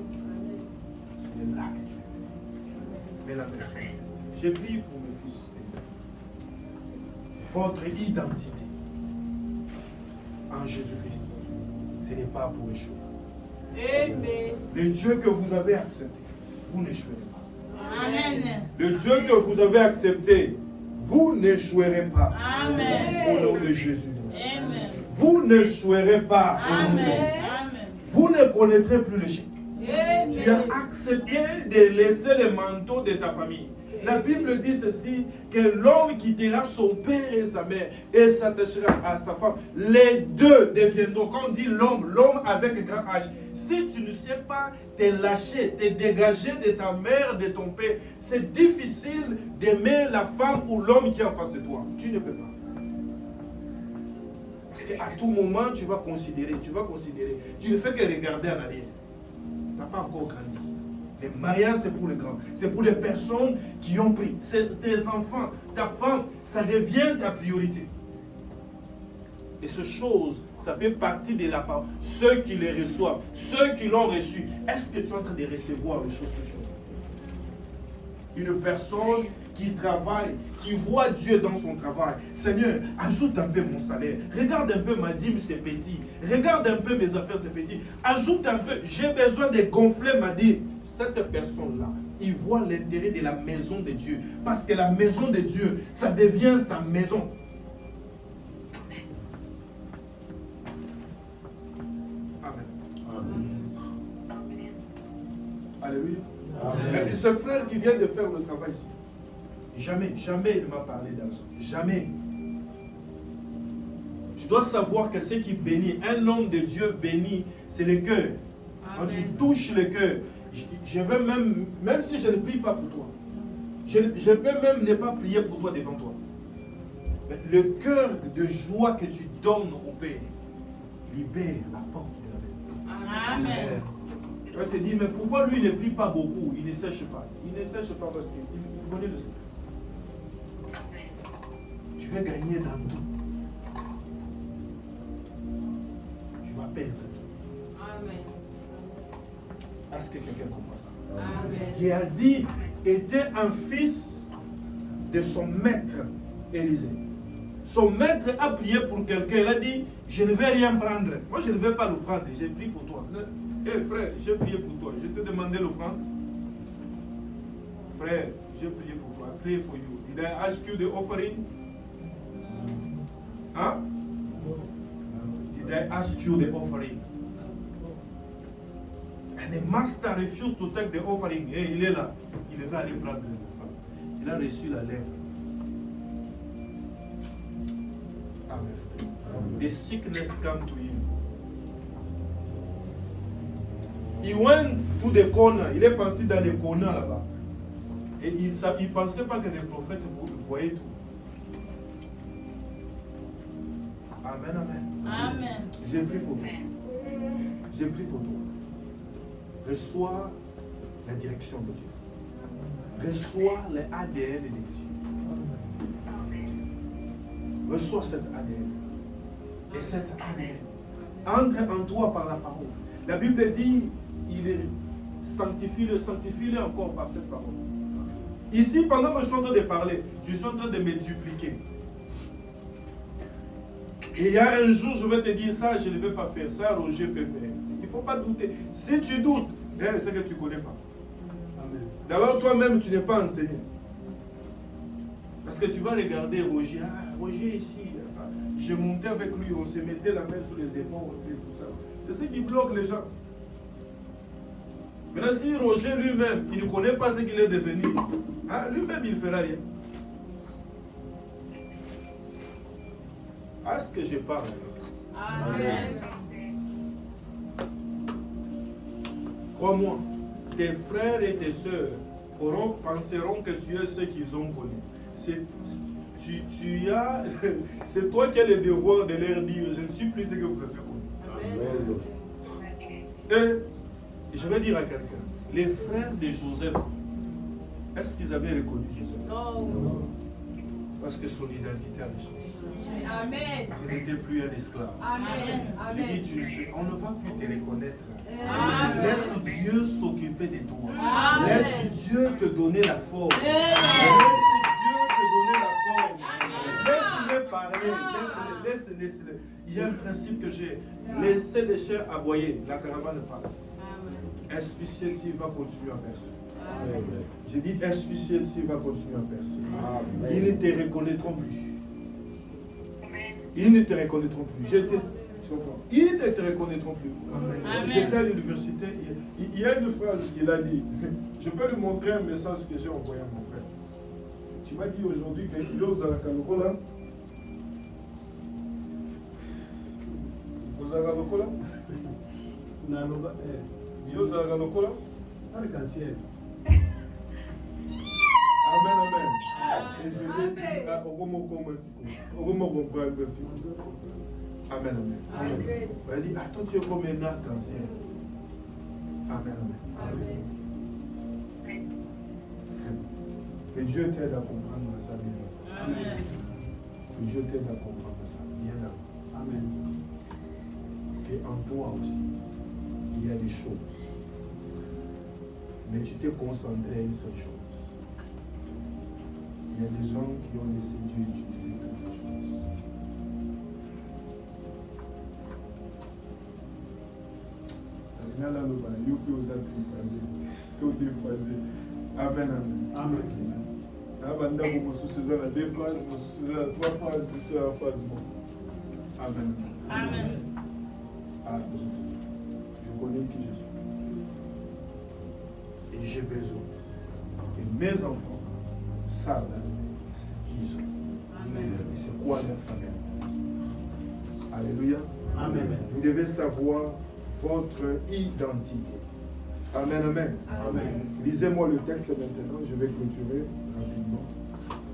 C'est de là que tu es venu. Mais la personne, j'ai prié pour mes fils. Votre identité en Jésus-Christ, ce n'est pas pour échouer. Amen. Le Dieu que vous avez accepté, vous n'échouerez pas. Amen. Le Dieu que vous avez accepté, vous n'échouerez pas. Amen. Au nom de Jésus. Amen. Vous n'échouerez pas. Au nom de Amen. Jésus. Amen. Vous ne connaîtrez plus l'échec. Amen. Tu as accepté de laisser le manteau de ta famille. La Bible dit ceci, que l'homme quittera son père et sa mère et s'attachera à sa femme. Les deux deviendront, quand on dit l'homme avec grand H. Si tu ne sais pas te lâcher, te dégager de ta mère, de ton père, c'est difficile d'aimer la femme ou l'homme qui est en face de toi. Tu ne peux pas. Parce qu'à tout moment, tu vas considérer. Tu ne fais que regarder en arrière. Tu n'as pas encore grandi. Le mariage, c'est pour les grands. C'est pour les personnes qui ont pris. C'est tes enfants, ta femme, ça devient ta priorité. Et ces choses, ça fait partie de la parole. Ceux qui les reçoivent, ceux qui l'ont reçu, est-ce que tu es en train de recevoir les choses que je Une personne qui travaille, qui voit Dieu dans son travail. Seigneur, ajoute un peu mon salaire. Regarde un peu ma dîme, c'est petit. Regarde un peu mes affaires, c'est petit. Ajoute un peu, j'ai besoin de gonfler ma dîme. Cette personne-là, il voit l'intérêt de la maison de Dieu. Parce que la maison de Dieu, ça devient sa maison. Amen. Alléluia. Mais ce frère qui vient de faire le travail ici, jamais il ne m'a parlé d'argent. Jamais. Tu dois savoir que ce qui bénit, un homme de Dieu béni, c'est le cœur. Quand tu touches le cœur, je vais même si je ne prie pas pour toi, je peux même ne pas prier pour toi devant toi. Mais le cœur de joie que tu donnes au Père libère la porte de la vie. Amen. Tu vas te dire, mais pourquoi lui ne prie pas beaucoup? Il ne sèche pas. Il ne sèche pas parce qu'il connaît le secret. Tu vas gagner dans tout. Tu vas perdre tout. Amen. Est-ce que quelqu'un comprend ça? Amen. Géasi était un fils de son maître, Élisée. Son maître a prié pour quelqu'un. Il a dit, je ne vais rien prendre. Moi, je ne vais pas l'offrande. J'ai prié pour toi. Hey, frère, j'ai prié pour toi. Je te demandais l'offrande. Frère, j'ai prié pour toi. I pray for you. Did I ask you the offering? Hein? Did I ask you the offering? And the master refused to take the offering. Hey, il est là. Il va aller prendre l'offrande. Il a reçu la lèvre. Amen. The sickness come to him. He went to the corner. Il est parti dans les corners là-bas. Et il ne pensait pas que les prophètes voyaient tout. Amen, amen. Amen. J'ai pris pour toi. J'ai pris pour toi. Reçois la direction de Dieu. Reçois le ADN de Dieu. Reçois cet ADN. Et cet ADN entre en toi par la parole. La Bible dit, sanctifie-le encore par cette parole. Ici, pendant que je suis en train de parler, je suis en train de me dupliquer. Et il y a un jour, je vais te dire ça, je ne vais pas faire. Ça, Roger peut faire. Il ne faut pas douter. Si tu doutes, c'est que tu ne connais pas. D'abord, toi-même, tu n'es pas enseigné. Parce que tu vas regarder Roger. Ah, Roger ici. J'ai monté avec lui, on se mettait la main sur les épaules et tout ça. C'est ce qui bloque les gens. Maintenant, si Roger lui-même, il ne connaît pas ce qu'il est devenu, hein, lui-même, il ne fera rien. Est-ce que je parle? Amen. Crois-moi, tes frères et tes sœurs penseront que tu es ce qu'ils ont connu. C'est toi qui as le devoir de leur dire, je ne suis plus ce que vous avez connu. Et je vais dire à quelqu'un, les frères de Joseph, est-ce qu'ils avaient reconnu Joseph? Non. Parce que son identité avait changé. Amen. Tu n'étais plus un esclave. Amen. J'ai dit, on ne va plus te reconnaître. Amen. Laisse Dieu s'occuper de toi. Amen. Laisse Dieu te donner la forme. Amen. Laisse Dieu te donner la forme. Laisse-le parler. Laisse-le. Il y a un principe que j'ai. Laissez les chiens aboyer. La caravane passe. Un spécial va continuer à percer. J'ai dit, est-ce que celle-ci va continuer à percer? Amen. Ils ne te reconnaîtront plus. Ils ne te reconnaîtront plus. Ils ne te reconnaîtront plus. Amen. J'étais à l'université. Il y a une phrase qu'il a dit. Je peux lui montrer un message que j'ai envoyé à mon frère. Tu m'as dit aujourd'hui que Yoza la Kalokola. Yoza la Kalokola. Yoza la Kalokola. Arc-en-ciel. Amen, amen. Et je l'ai dit à Amen, amen. Amen. Il dit, attends, tu es comme un arc-en-ciel. Amen, amen. Que Dieu t'aide à comprendre ça bien. Amen. Que Dieu t'aide à comprendre ça bien avant. Amen. Et en toi aussi, il y a des choses. Mais tu t'es concentré à une seule chose. Il y a des gens qui ont laissé Dieu utiliser toutes les choses. Amen, amen. Amen. Abanda vous sous à deux phases, vous trois phases, vous à la phase. Amen. Amen. Ah, je connais qui je suis. Et j'ai besoin que mes enfants savent qui ils sont. Amen. Et c'est quoi leur famille. Alléluia. Amen. Vous devez savoir votre identité. Amen, amen. Amen. Lisez-moi le texte maintenant, je vais clôturer rapidement.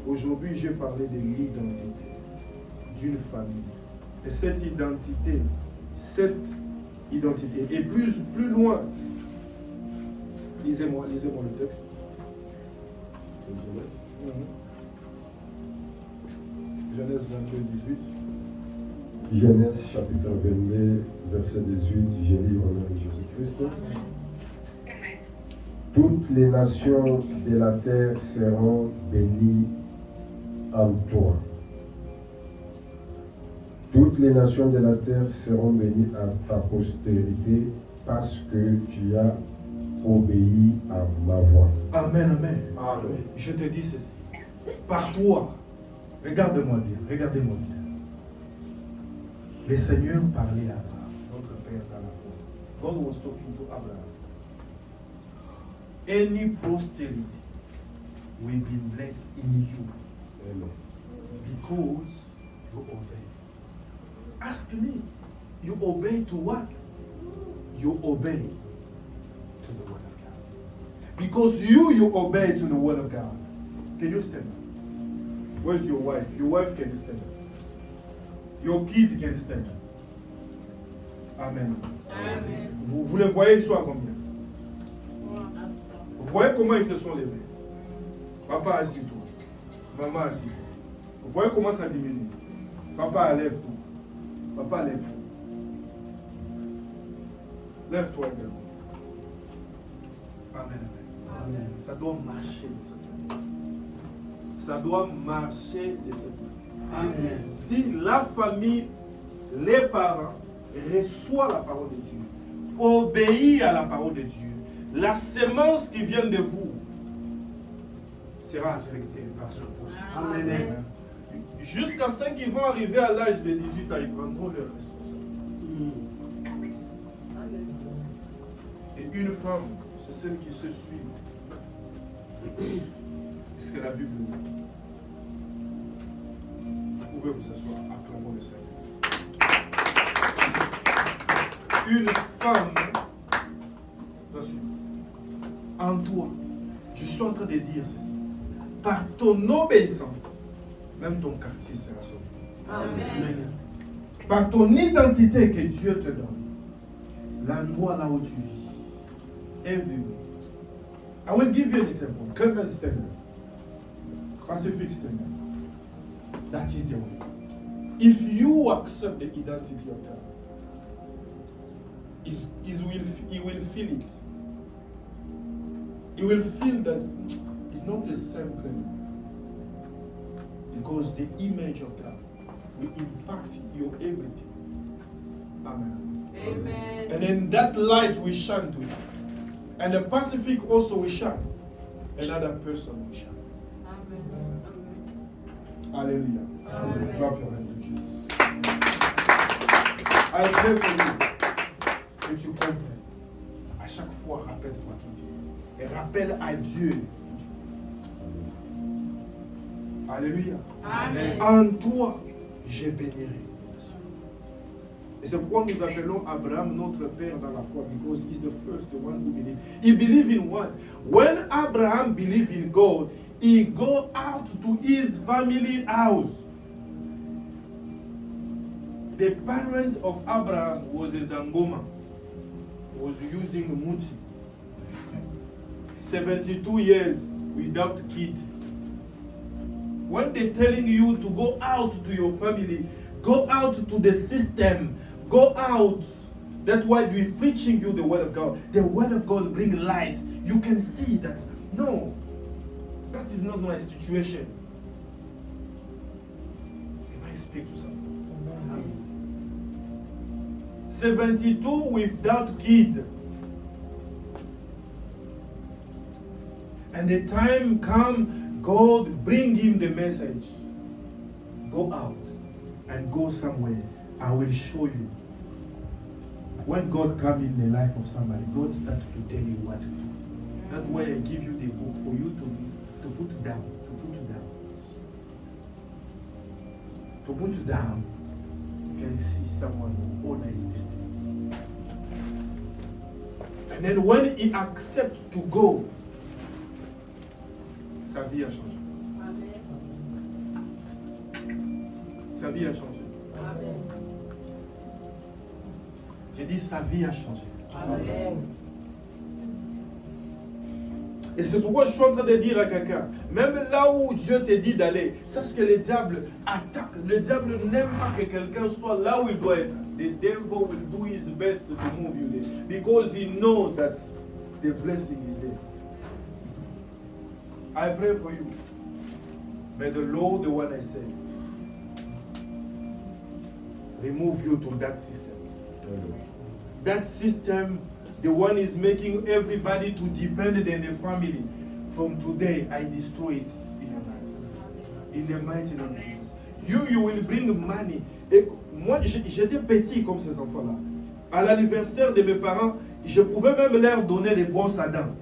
Aujourd'hui, j'ai parlé de l'identité d'une famille. Et cette identité est plus loin. Lisez-moi le texte. Genèse 22, 18. Genèse chapitre 22, verset 18, je lis au nom de Jésus-Christ. Toutes les nations de la terre seront bénies en toi. Toutes les nations de la terre seront bénies à ta postérité parce que tu as obéi à ma voix. Amen, amen. Amen. Je te dis ceci. Par toi, regardez-moi bien. Le Seigneur parlait à Abraham, notre Père dans la foi. God was talking to Abraham. Any posterity will be blessed in you Amen. because you obey. Ask me, you obey to what? You obey to the word of God. Because you obey to the word of God. Can you stand up? Where's your wife? Your wife can stand up. Your kid can stand up. Amen. Amen. Vous les voyez, ils sont à combien? Vous voyez comment ils se sont levés? Papa, assis-toi. Maman, assis-toi. Vous voyez comment ça diminue? Papa, lève-toi. Papa, lève-toi. Lève-toi également. Amen, amen. Amen. Ça doit marcher de cette manière. Ça doit marcher de cette manière. Amen. Si la famille, les parents, reçoivent la parole de Dieu, obéissent à la parole de Dieu, la semence qui vient de vous sera affectée par ce projet. Amen. Jusqu'à ce qu'ils vont arriver à l'âge de 18 ans, ils prendront leurs responsabilités. Et une femme, c'est celle qui se suit. Est-ce que la Bible dit? Vous pouvez vous asseoir, acclamons le Seigneur. Une femme, en toi, je suis en train de dire ceci. Par ton obéissance, même ton quartier sera sauvé. Amen. Par ton identité que Dieu te donne, l'endroit là où tu vis, everywhere. I will give you an example. Clement Stanley, Pacific Stanley. That is the way. If you accept the identity of God, he will feel it. He will feel that it's not the same thing. Because the image of God will impact your everything. Amen. Amen. And then that light will shine to you. And the Pacific also will shine. another person will shine. Amen. Hallelujah. Amen. Clap your hands to Jesus. I pray for you que tu comprennes. À chaque fois, rappelle-toi qui tu es. Et rappelle à Dieu. Alléluia. Amen. En toi, je bénirai. Et c'est pourquoi nous appelons Abraham notre père dans la foi, because he's the first one who believed. He believed in what? When Abraham believed in God, he go out to his family house. The parent of Abraham was a Zangoma, was using Muti. 72 years without kid. When they're telling you to go out to your family, go out to the system, go out. That's why we're preaching you the word of God. The word of God brings light. You can see that, no, that is not my situation. Can I speak to someone? 72 without kid. And the time come, God bring him the message. Go out and go somewhere. I will show you. When God comes in the life of somebody, God starts to tell you what to do. That's why I give you the book for you to put down. To put down. To put down. You can see someone who honors this thing. And then when he accepts to go, sa vie a changé. Sa vie a changé. Amen. J'ai dit sa vie a changé. Amen. Et c'est pourquoi je suis en train de dire à quelqu'un, même là où Dieu te dit d'aller, sache que le diable attaque. Le diable n'aime pas que quelqu'un soit là où il doit être. The devil will do his best to move you there. Because he knows that the blessing is there. I pray for you. May the Lord, the one I say, remove you to that system. That system, the one is making everybody to depend on the family. From today, I destroy it in your life. In the mighty name of Jesus. You will bring money. Et moi, j'étais petit comme ces enfants-là. À l'anniversaire de mes parents, je pouvais même leur donner des brosses à dents.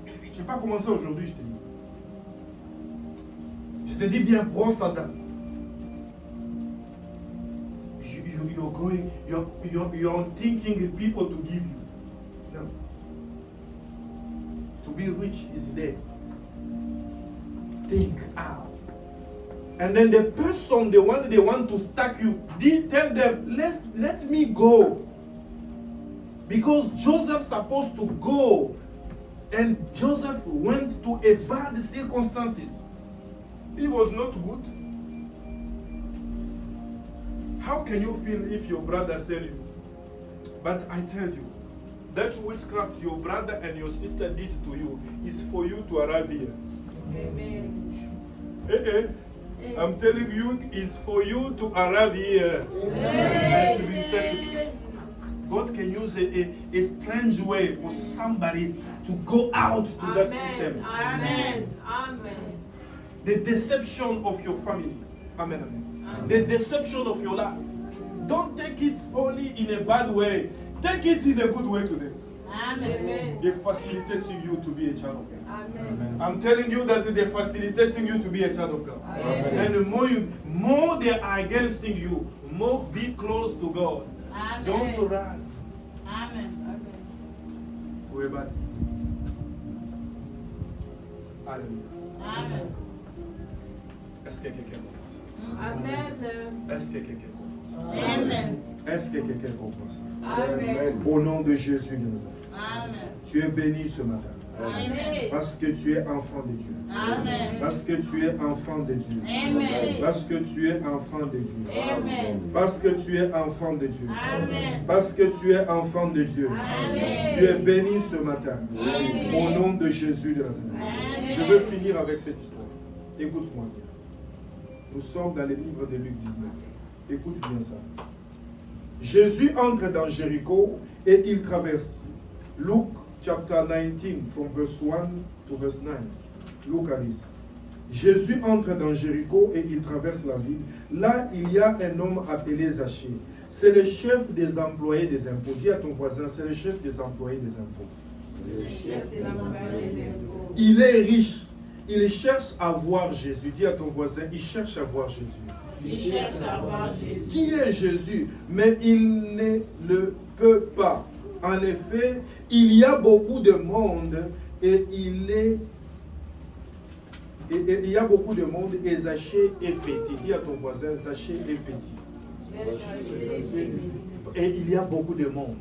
Je n'ai pas commencé aujourd'hui, je te dis. Je te dis bien, brosse à dents. You're going, you're thinking people to give you. No. To be rich is there. Think out. And then the person, the one they want to stack you, they tell them, let me go. Because Joseph's supposed to go. And Joseph went to a bad circumstances. It was not good. How can you feel if your brother sell you? But I tell you, that witchcraft your brother and your sister did to you is for you to arrive here. Amen. I'm telling you, it's for you to arrive here. And to be set free. God can use a strange way for somebody to go out to that system. Amen. Amen. The deception of your family. Amen. Amen. The deception of your life. Don't take it only in a bad way. Take it in a good way today. Amen. They're facilitating you to be a child of God. Amen. I'm telling you that they're facilitating you to be a child of God. Amen. And the more they are against you, more be close to God. Amen. Don't run Amen. to a bad. Alléluia. Amen. Est-ce que quelqu'un comprend ça? Amen. Est-ce que quelqu'un comprend ça? Amen. Est-ce que quelqu'un comprend ça? Amen. Au nom de Jésus de Nazareth. Amen. Tu es béni ce matin. Amen. Parce que tu es enfant de Dieu. Amen. Parce que tu es enfant de Dieu. Amen. Parce que tu es enfant de Dieu. Amen. Parce que tu es enfant de Dieu. Amen. Parce que tu es enfant de Dieu. Amen. Tu es béni ce matin. Amen. Au nom de Jésus de Nazareth. Amen. Je veux finir avec cette histoire. Écoute-moi bien. Nous sommes dans le livre de Luc 19. Écoute bien ça. Jésus entre dans Jéricho et il traverse. Luc chapter 19, from verse 1 to verse 9. Look at this. Jésus entre dans Jéricho et il traverse la ville. Là, il y a un homme appelé Zachée. C'est le chef des employés des impôts. Dis à ton voisin, c'est le chef des employés des impôts. Le chef de l'employé des impôts. Il est riche. Il cherche à voir Jésus. Dis à ton voisin, il cherche à voir Jésus. Il cherche à voir Jésus. Qui est Jésus? Mais il ne le peut pas. En effet, il y a beaucoup de monde et il y a beaucoup de monde et Zachée est petit. Dis à ton voisin, Zachée est petit. Et il y a beaucoup de monde.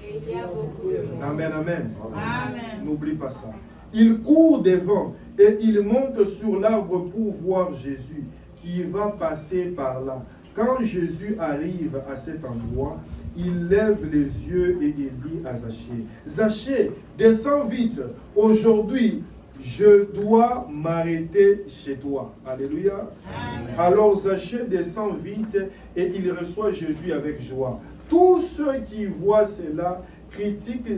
Et il y a beaucoup de monde. Amen, amen. Amen. N'oublie pas ça. Il court devant et il monte sur l'arbre pour voir Jésus qui va passer par là. Quand Jésus arrive à cet endroit, il lève les yeux et il dit à Zachée, Zachée, descends vite. Aujourd'hui, je dois m'arrêter chez toi. Alléluia. Amen. Alors Zachée descend vite et il reçoit Jésus avec joie. Tous ceux qui voient cela critiquent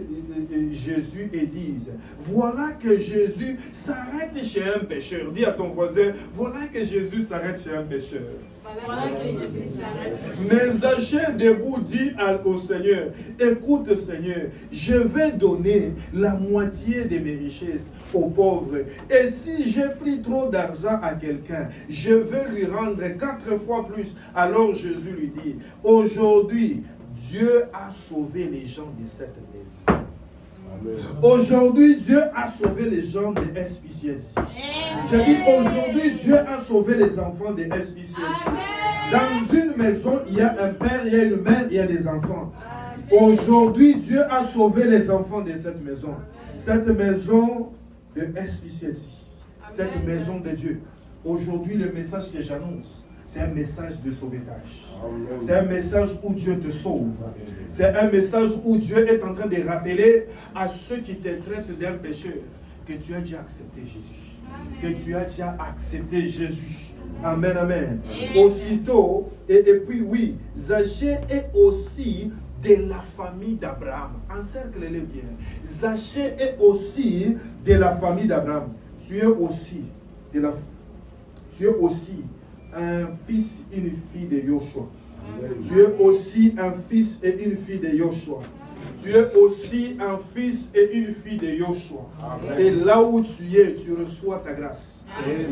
Jésus et disent, voilà que Jésus s'arrête chez un pécheur. Dis à ton voisin, voilà que Jésus s'arrête chez un pécheur. Voilà que Jésus s'arrête. Mais Zachée debout dit au Seigneur, écoute Seigneur, je vais donner la moitié de mes richesses aux pauvres. Et si j'ai pris trop d'argent à quelqu'un, je vais lui rendre 4 fois plus. Alors Jésus lui dit, aujourd'hui, Dieu a sauvé les gens de cette maison. Aujourd'hui, Dieu a sauvé les gens de SPCLC. Je dis aujourd'hui, Dieu a sauvé les enfants de SPCLC. Dans une maison, il y a un père, il y a une mère, il y a des enfants. Aujourd'hui, Dieu a sauvé les enfants de cette maison. Cette maison de SPCLC. Cette maison de Dieu. Aujourd'hui, le message que j'annonce, c'est un message de sauvetage. C'est un message où Dieu te sauve. C'est un message où Dieu est en train de rappeler à ceux qui te traitent d'un pécheur que tu as déjà accepté Jésus. Que tu as déjà accepté Jésus. Amen, amen. Aussitôt, et puis oui, Zachée est aussi de la famille d'Abraham. Encercle-les bien. Zachée est aussi de la famille d'Abraham. Tu es aussi un fils et une fille de Yoshua. Tu es aussi un fils et une fille de Yoshua. Tu es aussi un fils et une fille de Yoshua. Et là où tu es, tu reçois ta grâce.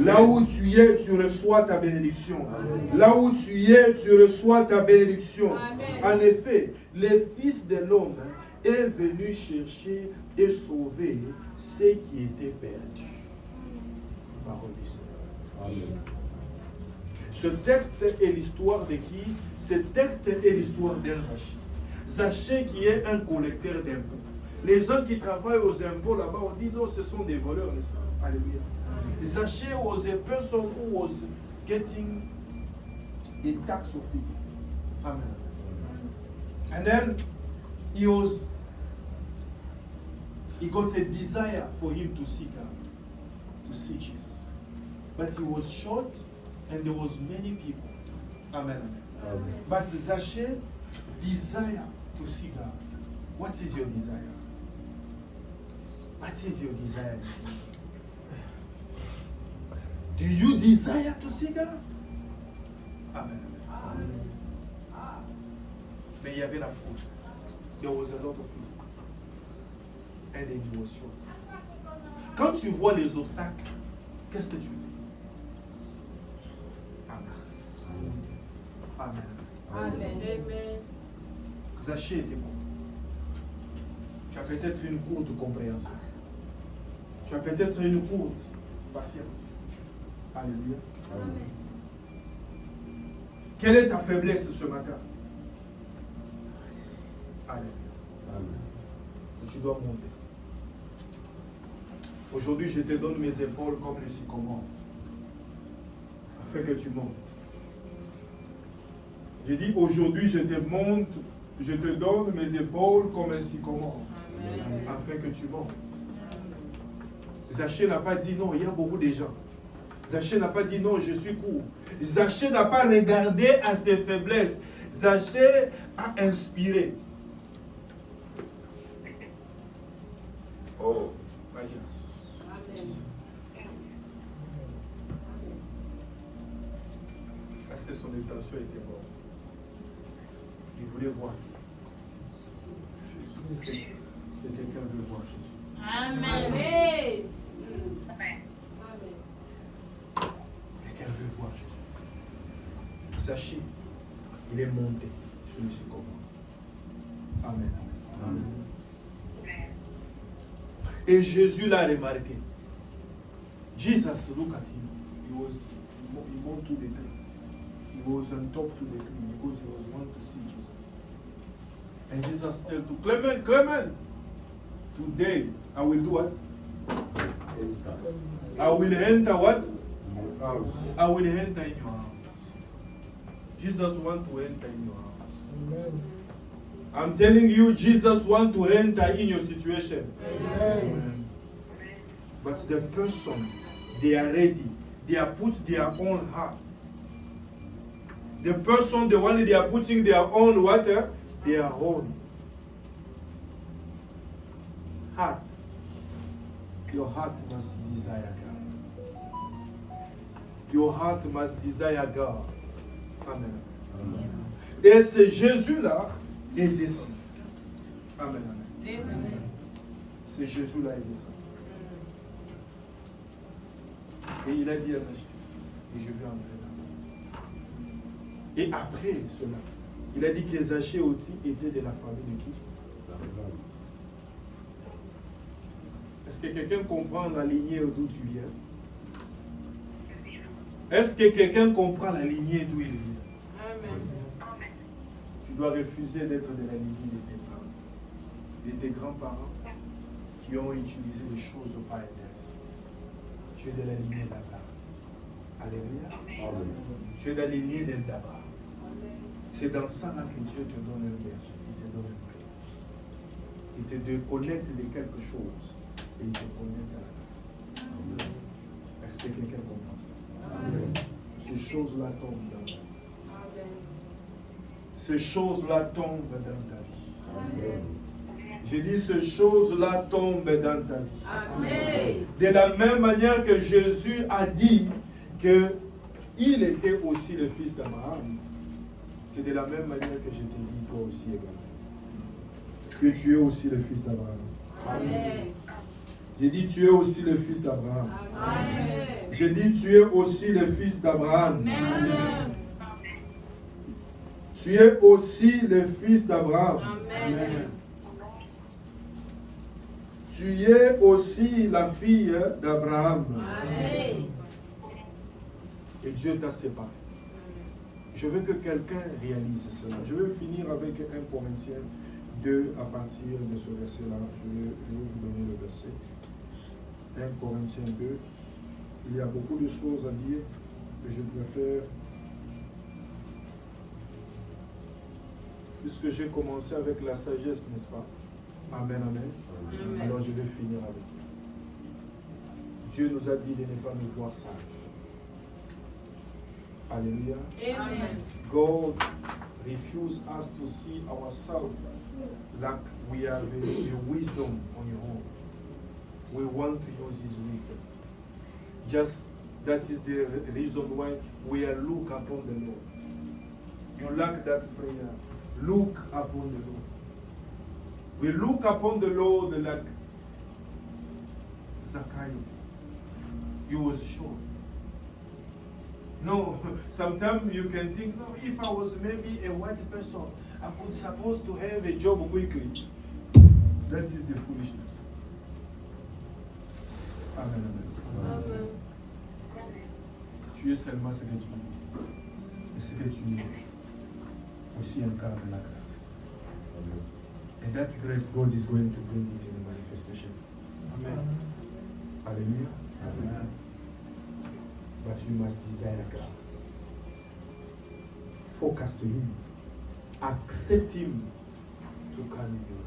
Là où tu es, tu reçois ta bénédiction. Là où tu es, tu reçois ta bénédiction. En effet, le Fils de l'homme est venu chercher et sauver ceux qui étaient perdus. Parole du Seigneur. Amen. Ce texte est l'histoire de qui? Ce texte est l'histoire d'un Zachée. Zachée qui est un collecteur d'impôts. Les gens qui travaillent aux impôts là-bas, on dit non, ce sont des voleurs, n'est-ce pas? Alléluia. Zachée was a person who was getting the tax of people. Amen. And then he got a desire for him to see God, to see Jesus. But he was short and there was many people. Amen. Amen. But Zachée desire to see God. What is your desire? What is your desire? Do you desire to see God? Amen. Mais il y avait la foule. There was a lot of people. And then he was short. Quand tu vois les obstacles, qu'est-ce que tu fais? Amen. Amen. Zachée était bon. Tu as peut-être une courte compréhension. Tu as peut-être une courte patience. Alléluia. Amen. Quelle est ta faiblesse ce matin? Alléluia. Et tu dois monter. Aujourd'hui, je te donne mes épaules comme les sycomores. Afin que tu montes. J'ai dit aujourd'hui, je te donne mes épaules comme un sycomore. Amen. Afin que tu montes. Zachée n'a pas dit non, il y a beaucoup de gens. Zachée n'a pas dit non, je suis court. Zachée n'a pas regardé à ses faiblesses. Zachée a inspiré. Oh, voyez. Amen. Parce que son intention était bonne. Il voulait voir. Est-ce que quelqu'un veut voir Jésus? Amen. Quelqu'un veut voir Jésus. Sachez, il est monté sur le sycomore. Amen. Amen. Et Jésus l'a remarqué. Jesus looked at him. He moved to the tree. He was on top to the tree because he was wanting to see Jesus. And Jesus told to Clement, Clement, today I will do what? I will enter what? I will enter in your house. Jesus wants to enter in your house. Amen. I'm telling you, Jesus wants to enter in your situation. Amen. But the person, they are ready. They are put their own heart. The person, the one they are putting their own water, their own heart. Your heart must desire God. Your heart must desire God. Amen. Amen. Et c'est Jésus-là est descendu. Amen. Amen. C'est Jésus-là est descendu. Et il a dit à Zachée, et je vais entrer là. Et après cela, il a dit que Zachée aussi était de la famille de qui? Est-ce que quelqu'un comprend la lignée d'où tu viens? Est-ce que quelqu'un comprend la lignée d'où il vient? Amen. Tu dois refuser d'être de la lignée de tes parents, de tes grands-parents qui ont utilisé des choses pas intéressantes. Tu es de la lignée d'Abraham. Alléluia. Amen. Tu es de la lignée d'Abraham. C'est dans ça là que Dieu te donne un berger, il te donne un prêtre. Il te déconnecte de quelque chose et il te connecte à la grâce. Est-ce que quelqu'un comprend ça? Amen. Ces choses-là tombent dans ta vie. Ces choses-là tombent dans ta vie. Amen. J'ai dit ces choses-là tombent dans ta vie. Amen. De la même manière que Jésus a dit qu'il était aussi le fils d'Abraham, c'est de la même manière que je t'ai dit toi aussi également. Que tu es aussi le fils d'Abraham. Amen. J'ai dit tu es aussi le fils d'Abraham. Amen. J'ai dit tu es aussi le fils d'Abraham. Amen. Tu es aussi le fils d'Abraham. Amen. Tu es aussi la fille d'Abraham. Amen. Et Dieu t'a séparé. Je veux que quelqu'un réalise cela. Je vais finir avec 1 Corinthiens 2 à partir de ce verset-là. Je vais vous donner le verset. 1 Corinthiens 2. Il y a beaucoup de choses à dire, mais je préfère, puisque j'ai commencé avec la sagesse, n'est-ce pas? Amen, amen. Amen. Alors je vais finir avec. Dieu nous a dit de ne pas nous voir sages. Alléluia. Amen. God refused us to see ourselves like we have the wisdom on your own. We want to use His wisdom. Just that is the reason why we are look upon the Lord. You lack that prayer. Look upon the Lord. We look upon the Lord like Zacchaeus. He was sure. No, sometimes you can think, no, if I was maybe a white person, I could supposed to have a job quickly. That is the foolishness. Amen, amen. Amen. Tu es seulement ce que tu es. Et ce que tu es, aussi un cas de la grâce. And that grace, God is going to bring it in the manifestation. Amen. Hallelujah. Amen. But you must desire God. Focus to Him. Accept Him to come in your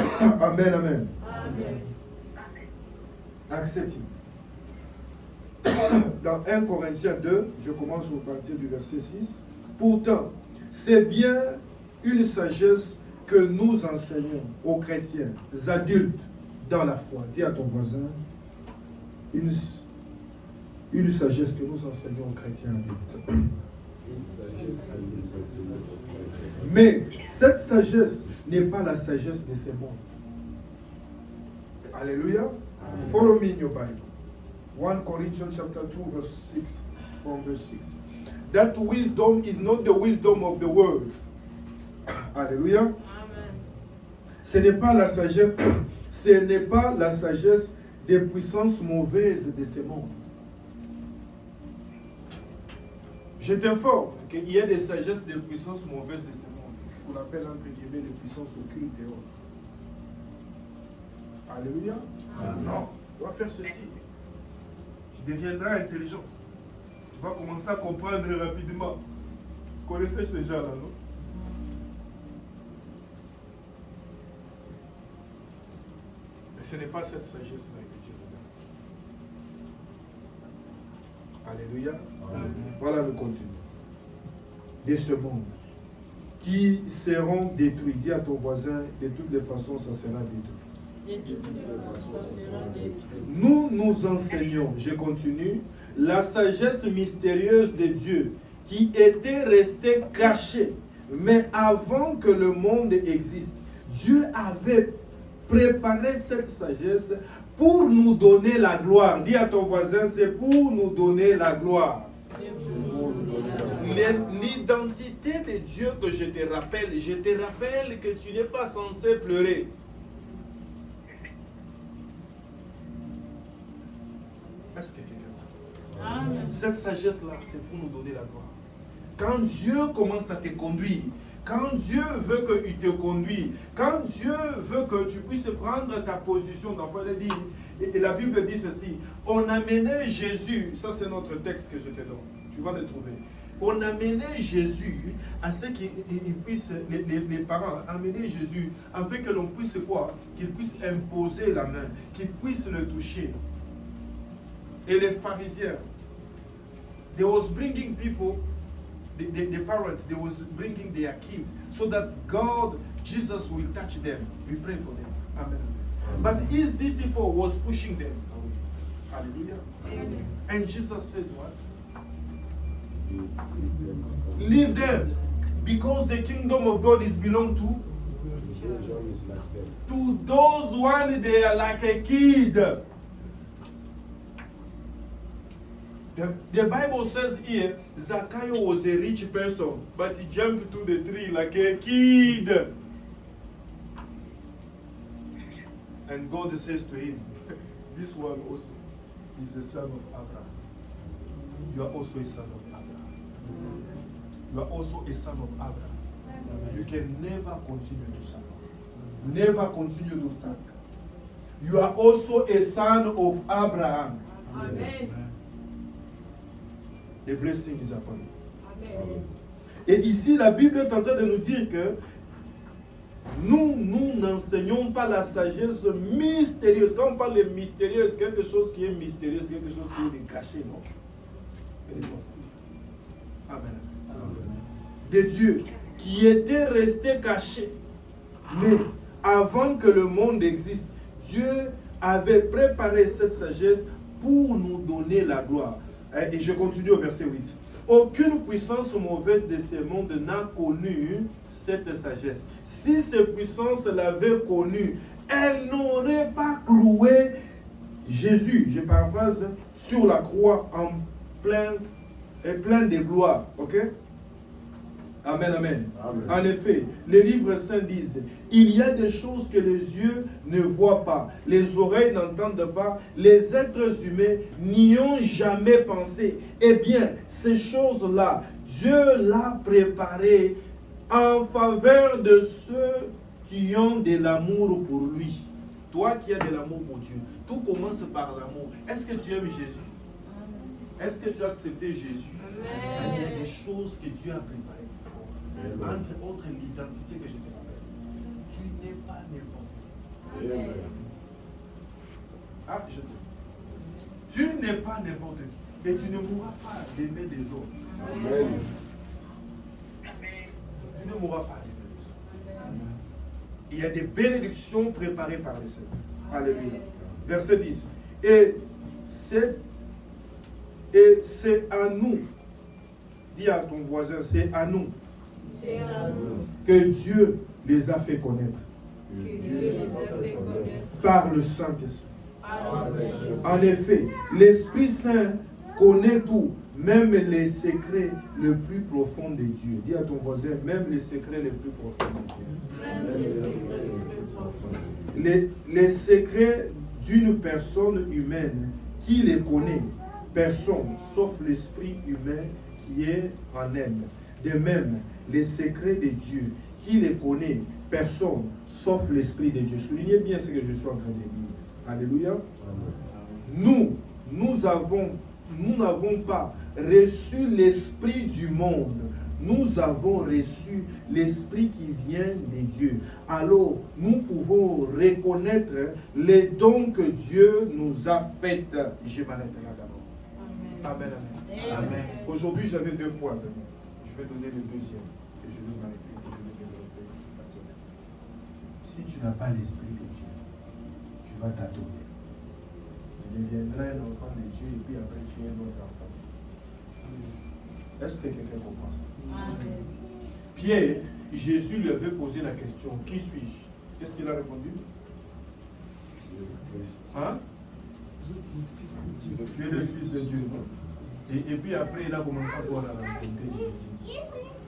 life. Amen, amen. Amen. Accept Him. Dans 1 Corinthiens 2, je commence à partir du verset 6. Pourtant, c'est bien une sagesse que nous enseignons aux chrétiens adultes dans la foi. Dis à ton voisin, une sagesse que nous enseignons aux chrétiens adultes. Mais cette sagesse n'est pas la sagesse de ce monde. Alléluia. Follow me in your Bible. 1 Corinthians chapter 2 verse 6 from verse 6. That wisdom is not the wisdom of the world. Alléluia. Amen. Ce n'est pas la sagesse, ce n'est pas la sagesse des puissances mauvaises de ce monde. Je t'informe qu'il y a des sagesses des puissances mauvaises de ce monde, qu'on appelle entre guillemets les puissances occultes et autres. Alléluia. Non, tu vas faire ceci. Tu deviendras intelligent. Tu vas commencer à comprendre rapidement. Vous connaissez ces gens-là, non? Mais ce n'est pas cette sagesse-là que Dieu nous donne. Alléluia. Voilà le contenu de ce monde qui seront détruits. Dis à ton voisin, de toutes les façons, ça sera détruit. Nous enseignons, je continue, la sagesse mystérieuse de Dieu qui était restée cachée. Mais avant que le monde existe, Dieu avait préparé cette sagesse pour nous donner la gloire. Dis à ton voisin, c'est pour nous donner la gloire. L'identité de Dieu que je te rappelle que tu n'es pas censé pleurer. Est-ce que quelqu'un comprend? Cette sagesse-là, c'est pour nous donner la gloire. Quand Dieu commence à te conduire, quand Dieu veut qu'il te conduise, quand Dieu veut que tu puisses prendre ta position d'enfant, et la Bible dit ceci, on a mené Jésus, ça c'est notre texte que je te donne, tu vas le trouver. On a mené Jésus à ce qu'il puisse, les parents, amener Jésus afin que l'on puisse quoi? Qu'il puisse imposer la main, qu'il puisse le toucher. Et les pharisiens, they was bringing people, the parents, they was bringing their kids so that God, Jesus will touch them. We pray for them. Amen. But his disciple was pushing them away. Hallelujah. Amen. And Jesus says what? Leave them, because the kingdom of God is belong to those one they are like a kid. The Bible says here, Zacchaeus was a rich person, but he jumped to the tree like a kid. And God says to him, this one also is a son of Abraham. You are also a son of Abraham. You are also a son of Abraham. You can never continue to suffer. Never continue to stand. You are also a son of Abraham. Amen. The blessing is upon you. Amen. Et ici, la Bible est en train de nous dire que nous n'enseignons pas la sagesse mystérieuse. Quand on parle de mystérieuse, quelque chose qui est mystérieux, quelque chose qui est caché, non? Amen. De Dieu qui était resté caché. Mais avant que le monde existe, Dieu avait préparé cette sagesse pour nous donner la gloire. Et je continue au verset 8. Aucune puissance mauvaise de ce monde n'a connu cette sagesse. Si ces puissances l'avaient connue, elles n'auraient pas cloué Jésus, je paraphrase, sur la croix en plein de gloire. Ok? Amen, amen, amen. En effet, les livres saints disent, il y a des choses que les yeux ne voient pas, les oreilles n'entendent pas, les êtres humains n'y ont jamais pensé. Eh bien, ces choses-là, Dieu l'a préparé en faveur de ceux qui ont de l'amour pour lui. Toi qui as de l'amour pour Dieu, tout commence par l'amour. Est-ce que tu aimes Jésus? Est-ce que tu as accepté Jésus? Amen. Il y a des choses que Dieu a préparées. Entre autres, l'identité que je te rappelle. Tu n'es pas n'importe qui. Amen. Ah, je te dis. Tu n'es pas n'importe qui. Et tu ne mourras pas d'aimer des autres. Amen. Tu ne mourras pas d'aimer des autres. Il y a des bénédictions préparées par le Seigneur. Alléluia. Verset 10. Et c'est à nous, dis à ton voisin, c'est à nous C'est à nous que Dieu les a fait connaître que Dieu les a fait connaître par le Saint-Esprit. par le Saint-Esprit. En effet, l'Esprit Saint connaît tout, même les secrets les plus profonds de Dieu. Dis à ton voisin, même les secrets les plus profonds de Dieu. Les secrets d'une personne humaine qui les connaît, personne sauf l'esprit humain qui est en elle. De même, les secrets de Dieu qui les connaît, personne sauf l'esprit de Dieu. Soulignez bien ce que je suis en train de dire. Alléluia. Nous n'avons pas reçu l'esprit du monde. Nous avons reçu l'esprit qui vient de Dieu. Alors, nous pouvons reconnaître les dons que Dieu nous a faits. Je m'arrête là d'abord. Amen, amen. Amen. Aujourd'hui, j'avais 2 points. Je vais donner le deuxième. Et je vais m'arrêter et je vais développer la semaine. Si tu n'as pas l'esprit de Dieu, tu vas t'attendre. Tu deviendras un enfant de Dieu et puis après tu es un autre enfant. Est-ce que quelqu'un comprend ça? Amen. Pierre, Jésus lui avait posé la question, qui suis-je? Qu'est-ce qu'il a répondu? Hein? Tu es le Fils de Dieu. Et puis après, il a commencé à voir la raconter des bêtises.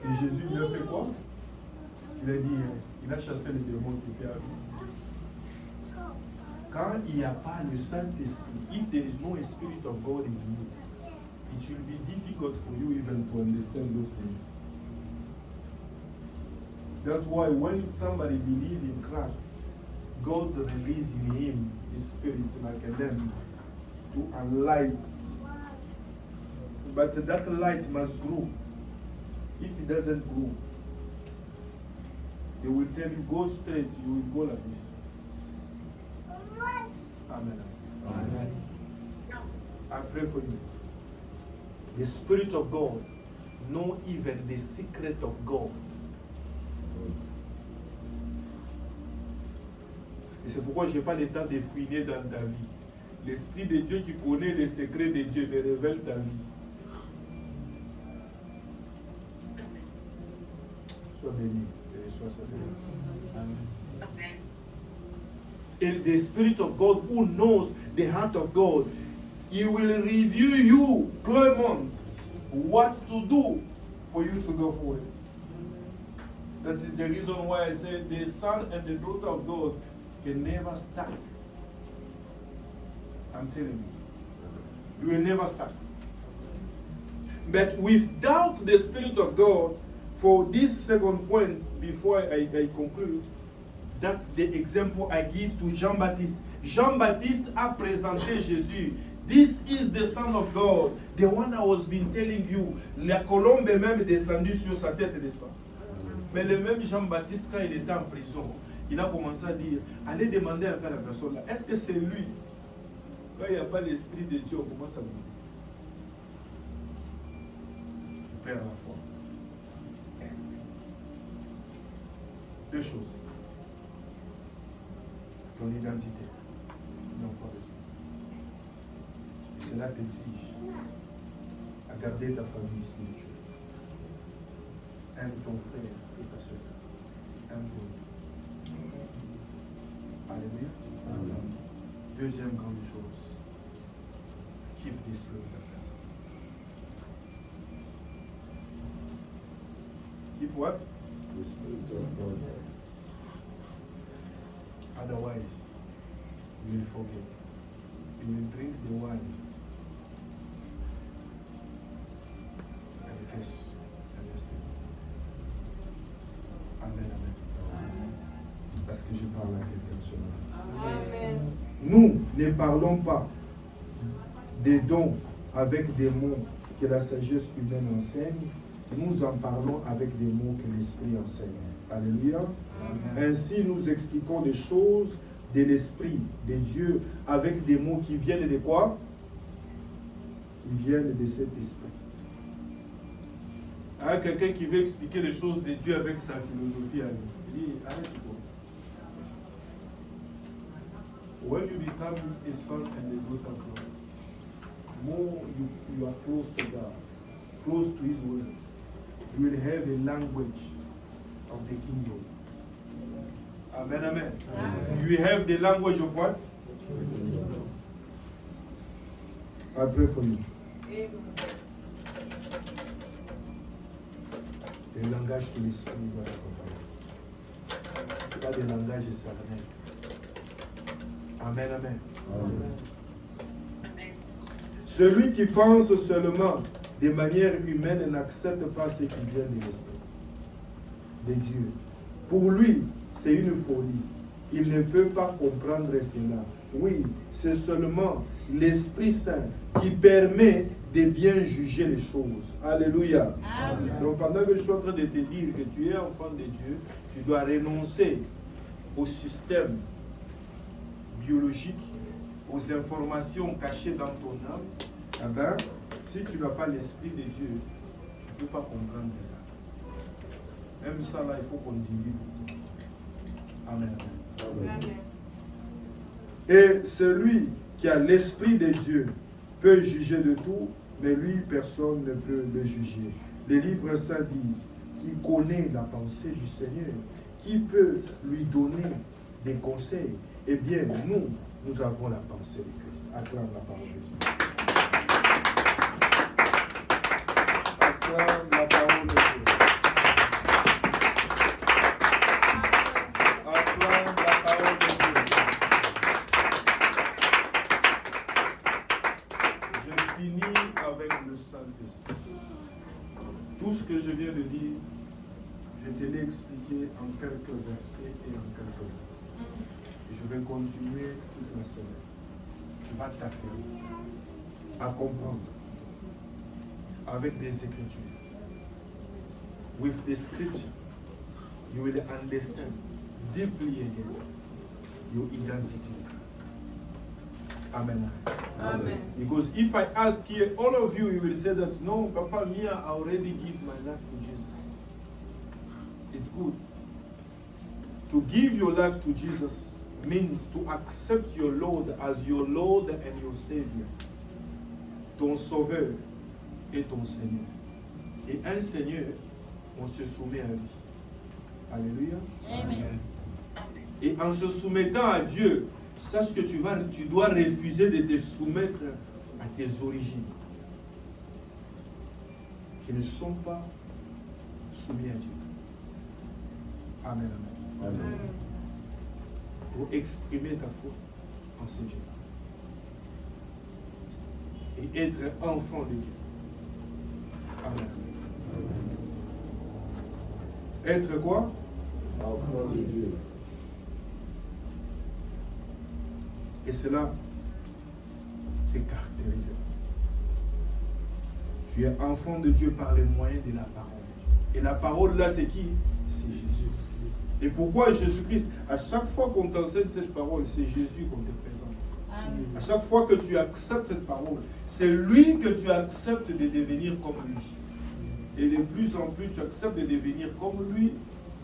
Et Jésus lui a fait quoi? Il a dit, il a chassé les démons qui étaient à lui. Quand il n'y a pas le Saint-Esprit, if there is no Spirit of God in you, it will be difficult for you even to understand those things. That's why when somebody believes in Christ, God releases in him his spirit like a lamp to a light. But that light must grow. If it doesn't grow, they will tell you, go straight, you will go like this. Amen. Amen. I pray for you. The Spirit of God know even the secret of God. Et c'est pourquoi je n'ai pas le temps de fouiner dans ta vie. L'Esprit de Dieu qui connaît les secrets de Dieu te révèle ta vie. Sois béni et reçois sa bénédiction. Amen. And the Spirit of God who knows the heart of God, He will review you, Clement, what to do for you to go forward. That is the reason why I said the son and the daughter of God can never stop. I'm telling you. You will never stop. But without the Spirit of God, for this second point, before I conclude, that's the example I give to Jean-Baptiste. Jean-Baptiste a présenté Jésus. This is the Son of God, the one I was been telling you. La colombe est même descendue sur sa tête, n'est-ce pas? Mais le même Jean-Baptiste, quand il était en prison, il a commencé à dire, allez demander à la personne là, est-ce que c'est lui? Quand il n'y a pas l'Esprit de Dieu, on commence à le dire. Je perds la foi. Deux choses. Ton identité. Non, pas de Dieu. Et cela t'exige à garder ta famille spirituelle. Aime ton frère et ta soeur. Aime ton Dieu. Alléluia. Amen. Deuxième grande chose. Keep this spirit of God. Keep what? The Spirit of God. Otherwise, you will forget. You will drink the wine and kiss and yesterday. Amen, amen. Parce que je parle à quelqu'un ce matin. Amen. Nous ne parlons pas des dons avec des mots que la sagesse humaine enseigne. Nous en parlons avec des mots que l'Esprit enseigne. Alléluia. Amen. Ainsi, nous expliquons des choses de l'Esprit de Dieu avec des mots qui viennent de quoi? Qui viennent de cet Esprit. Quelqu'un qui veut expliquer les choses de Dieu avec sa philosophie à lui. Il dit, arrête-toi. when you become a son and a daughter of God, more you are close to God, close to His word. You will have a language of the kingdom. Amen, amen. You will have the language of what? I pray for you. Le langage de l'esprit va t'accompagner. Pas de langage charnel. Amen, amen. Celui qui pense seulement de manière humaine n'accepte pas ce qui vient de l'esprit de Dieu. Pour lui, c'est une folie. Il ne peut pas comprendre cela. Oui, c'est seulement l'Esprit Saint qui permet de bien juger les choses. Alléluia. Amen. Donc pendant que je suis en train de te dire que tu es enfant de Dieu, tu dois renoncer au système biologique, aux informations cachées dans ton âme. Eh bien, si tu n'as pas l'Esprit de Dieu, tu ne peux pas comprendre ça. Même ça là, il faut qu'on divise. Amen. Amen. Et celui qui a l'Esprit de Dieu peut juger de tout, mais lui, personne ne peut le juger. Les livres saints disent, qui connaît la pensée du Seigneur, qui peut lui donner des conseils. Eh bien, nous avons la pensée de Christ. Acclame la parole de Dieu. Acclame la parole de Dieu. Acclame la parole de Dieu. Je finis avec le Saint-Esprit. Tout ce que je viens de dire, je te l'ai expliqué en quelques versets et en quelques mots. Je vais continuer toute la semaine. Tu vas t'affaler à comprendre avec des Écritures. With the Scripture, you will understand deeply again your identity. Amen. Amen. Because if I ask here, all of you, you will say that, no, Papa, me, I already give my life to Jesus. It's good. To give your life to Jesus means to accept your Lord as your Lord and your Savior. Ton Sauveur et ton Seigneur. Et un Seigneur, on se soumet à lui. Alléluia. Amen. Et en se soumettant à Dieu, sache que tu dois refuser de te soumettre à tes origines, qui ne sont pas soumis à Dieu. Amen, amen. Amen. Pour exprimer ta foi en ce Dieu. Et être enfant de Dieu. Amen. Être quoi? Enfant de Dieu. Et cela te caractérise. Tu es enfant de Dieu par le moyen de la parole de Dieu. Et la parole là, c'est qui? C'est Jésus. Et pourquoi Jésus-Christ? À chaque fois qu'on t'enseigne cette parole, c'est Jésus qu'on te présente. Amen. À chaque fois que tu acceptes cette parole, c'est lui que tu acceptes de devenir comme lui. Et de plus en plus, tu acceptes de devenir comme lui,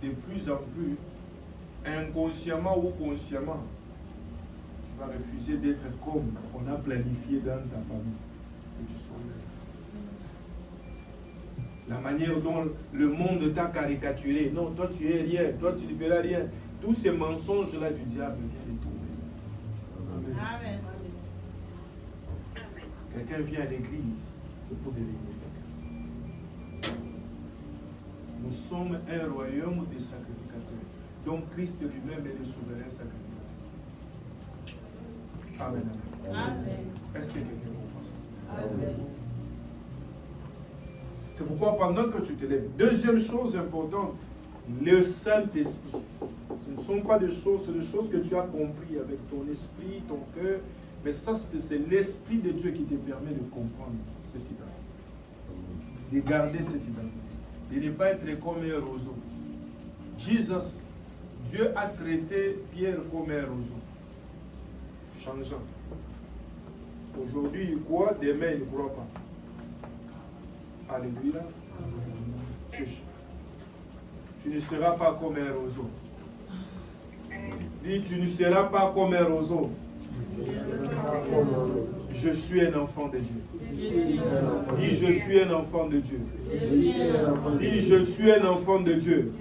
de plus en plus, inconsciemment ou consciemment. Tu vas refuser d'être comme on a planifié dans ta famille. Que tu sois là. La manière dont le monde t'a caricaturé. Non, toi tu es rien, toi tu ne feras rien. Tous ces mensonges-là du diable viennent de tomber. Amen. Quelqu'un vient à l'église, c'est pour devenir quelqu'un. Nous sommes un royaume de sacrificateurs, dont Christ lui-même est le souverain sacrificateur. Amen. Amen. Est-ce que quelqu'un comprend ça? Amen. C'est pourquoi pendant que tu te lèves, deuxième chose importante, le Saint-Esprit. Ce ne sont pas des choses, c'est des choses que tu as compris avec ton esprit, ton cœur, mais ça c'est l'Esprit de Dieu qui te permet de comprendre cette identité, de garder cette identité, de ne pas être comme un roseau. Jesus, Dieu a traité Pierre comme un roseau, changeant. Aujourd'hui il croit, demain il ne croit pas. Alléluia. Tu ne seras pas comme un roseau. Dis, tu ne seras pas comme un roseau. Je suis un enfant de Dieu. Dis, je suis un enfant de Dieu. Dis, je suis un enfant de Dieu.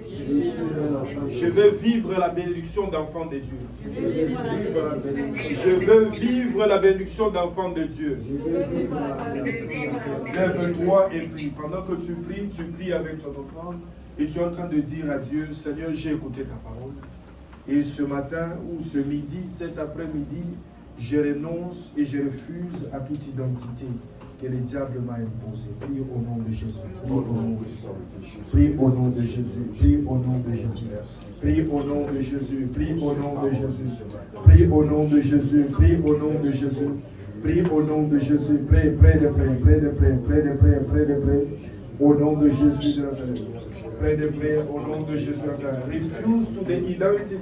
Je veux vivre la bénédiction d'enfant de Dieu. Je veux vivre la bénédiction d'enfant de Dieu. Lève-toi et prie. Pendant que tu pries avec ton offrande et tu es en train de dire à Dieu, Seigneur, j'ai écouté ta parole. Et ce matin ou ce midi, cet après-midi, je renonce et je refuse à toute identité que le diable m'a imposée. Prie au nom de Jésus. Prie au nom de Jésus. Prie au nom de Jésus. Prie au nom de Jésus. Prie au nom de Jésus. Prie au nom de Jésus. Prie au nom de Jésus. Prie au nom de Jésus. Prie de près, prie de près. Au nom de Jésus de Nazareth. Pray the prayer au nom de Jésus. Refuse to the identity,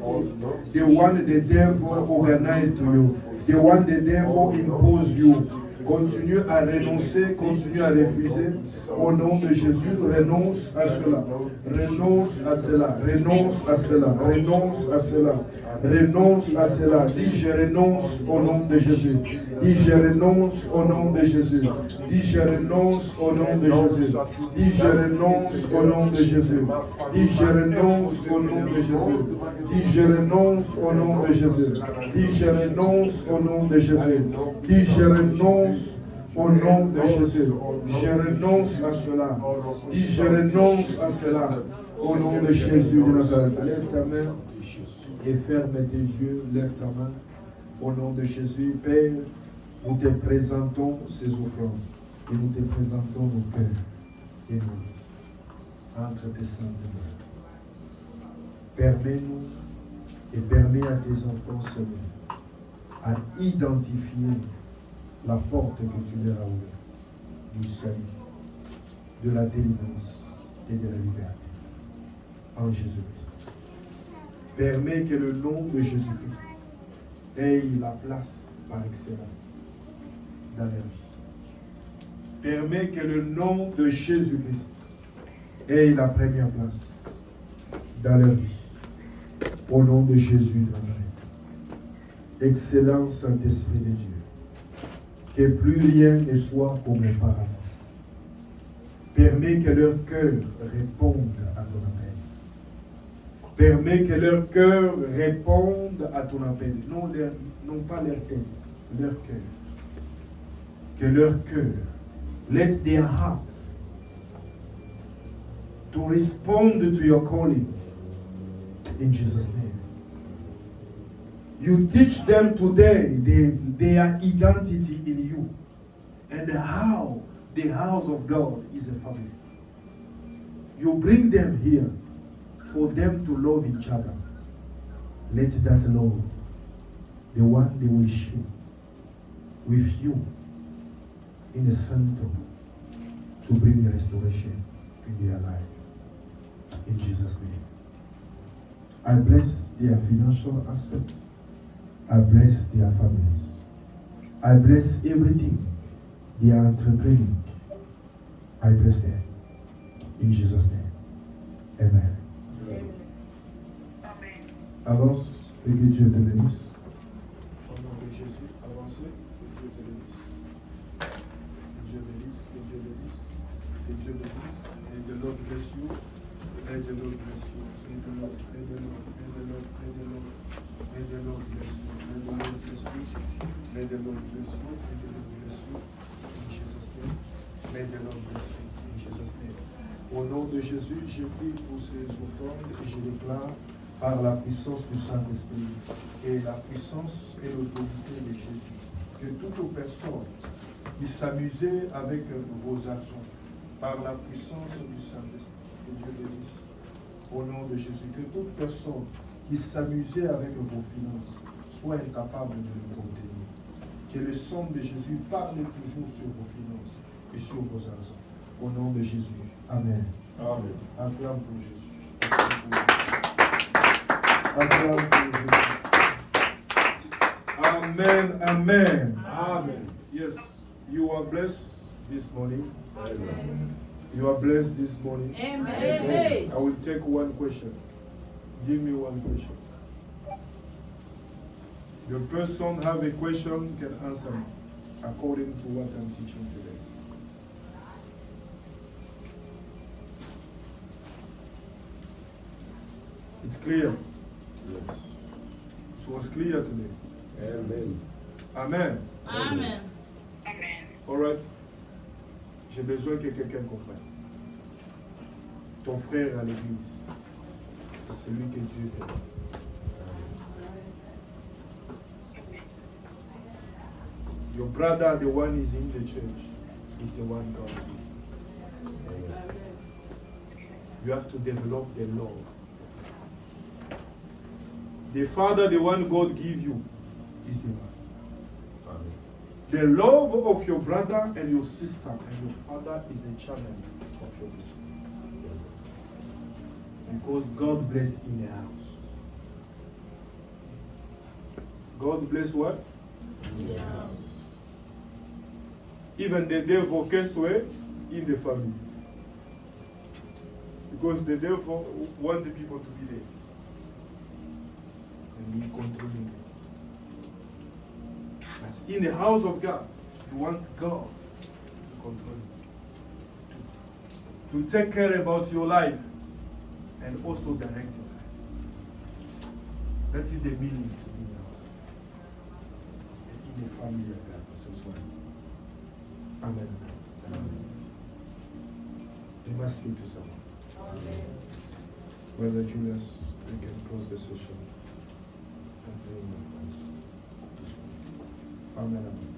the one the devil organized to you, the one the devil imposed you. Continue à renoncer, continue à refuser. Au nom de Jésus, renonce à cela. Renonce à cela. Renonce à cela. Renonce à cela. Renonce à cela. Dis, je renonce au nom de Jésus. Dis, je renonce au nom de Jésus. Dis, je renonce au nom de Jésus. Dis, je renonce au nom de Jésus. Dis, je renonce au nom de Jésus. Dis, je renonce au nom de Jésus. Dis, je renonce au nom de Jésus. Dis, je renonce au nom de Jésus. Je renonce à cela. Dis, je renonce à cela. Au nom de Jésus de Nazareth. Lève ta main et ferme tes yeux. Lève ta main. Au nom de Jésus, Père, nous te présentons ces offrandes. Et nous te présentons nos cœurs et nous entre tes saintes mains. Permets-nous et permets à tes enfants, Seigneur, à identifier la porte que tu leur as ouverte du salut, de la délivrance et de la liberté. En Jésus-Christ. Permets que le nom de Jésus-Christ ait la place par excellence dans leur vie. Permets que le nom de Jésus-Christ ait la première place dans leur vie. Au nom de Jésus de Nazareth. Excellent Saint-Esprit de Dieu. Que plus rien ne soit comme auparavant. Permets que leur cœur réponde à ton appel. Permets que leur cœur réponde à ton appel. Non pas leur tête, leur cœur. Que leur cœur, let their heart to respond to your calling in Jesus' name. You teach them today their identity in you and how the house of God is a family. You bring them here for them to love each other. Let that love, the one they will share with you in the center, to bring a restoration in their life. In Jesus' name. I bless their financial aspect. I bless their families. I bless everything they are entrepreneurial. I bless them. In Jesus' name. Amen. Avance et que Dieu te bénisse. Au nom de Jésus, avancez et Dieu te bénisse. Que Dieu bénisse, que Dieu bénisse, que Dieu bénisse. Et the Lord bless you. May the Lord bless you. May the Lord, may the Lord, may the Lord, may the Lord, may the Lord bless you. May the Lord bless you. May the Lord bless you. May the Lord bless you. In Jesus' name. May the Lord bless you. In Jesus' name. Au nom de Jésus, je prie pour ces offrandes et je déclare par la puissance du Saint-Esprit et la puissance et l'autorité de Jésus, que toute personne qui s'amusait avec vos argents, par la puissance du Saint-Esprit, que Dieu bénisse, au nom de Jésus, que toute personne qui s'amusait avec vos finances soit incapable de le contenir. Que le sang de Jésus parle toujours sur vos finances et sur vos argents. Au nom de Jésus. Amen. Amen. Acclame pour Jésus. Acclame pour Jésus. Amen. Amen. Amen. Yes, you are blessed this morning. Amen. You are blessed this morning. Amen. I will take one question. Give me one question. Your person have a question, can answer according to what I'm teaching today. It's clear. Yes. It was clear today. Amen. Amen. Amen. All right. J'ai besoin que quelqu'un comprenne. Ton frère à l'église, c'est celui que Dieu aime. Your brother, the one is in the church, is the one God gives. You have to develop the love. The Father, the one God gives you, is the one. Amen. The love of your brother and your sister and your father is a channel of your blessing. Because God bless in the house. God bless what? Yes. Even the devil gets away in the family. Because the devil wants the people to be there. And he's controlling them. But in the house of God, you want God to control you. To take care about your life and also direct your life. That is the meaning to be in the house. And in the family of God. So it's one. Amen. Amen. We must speak to someone. Brother Julius, we can close the session. And pray in my voice. Amen.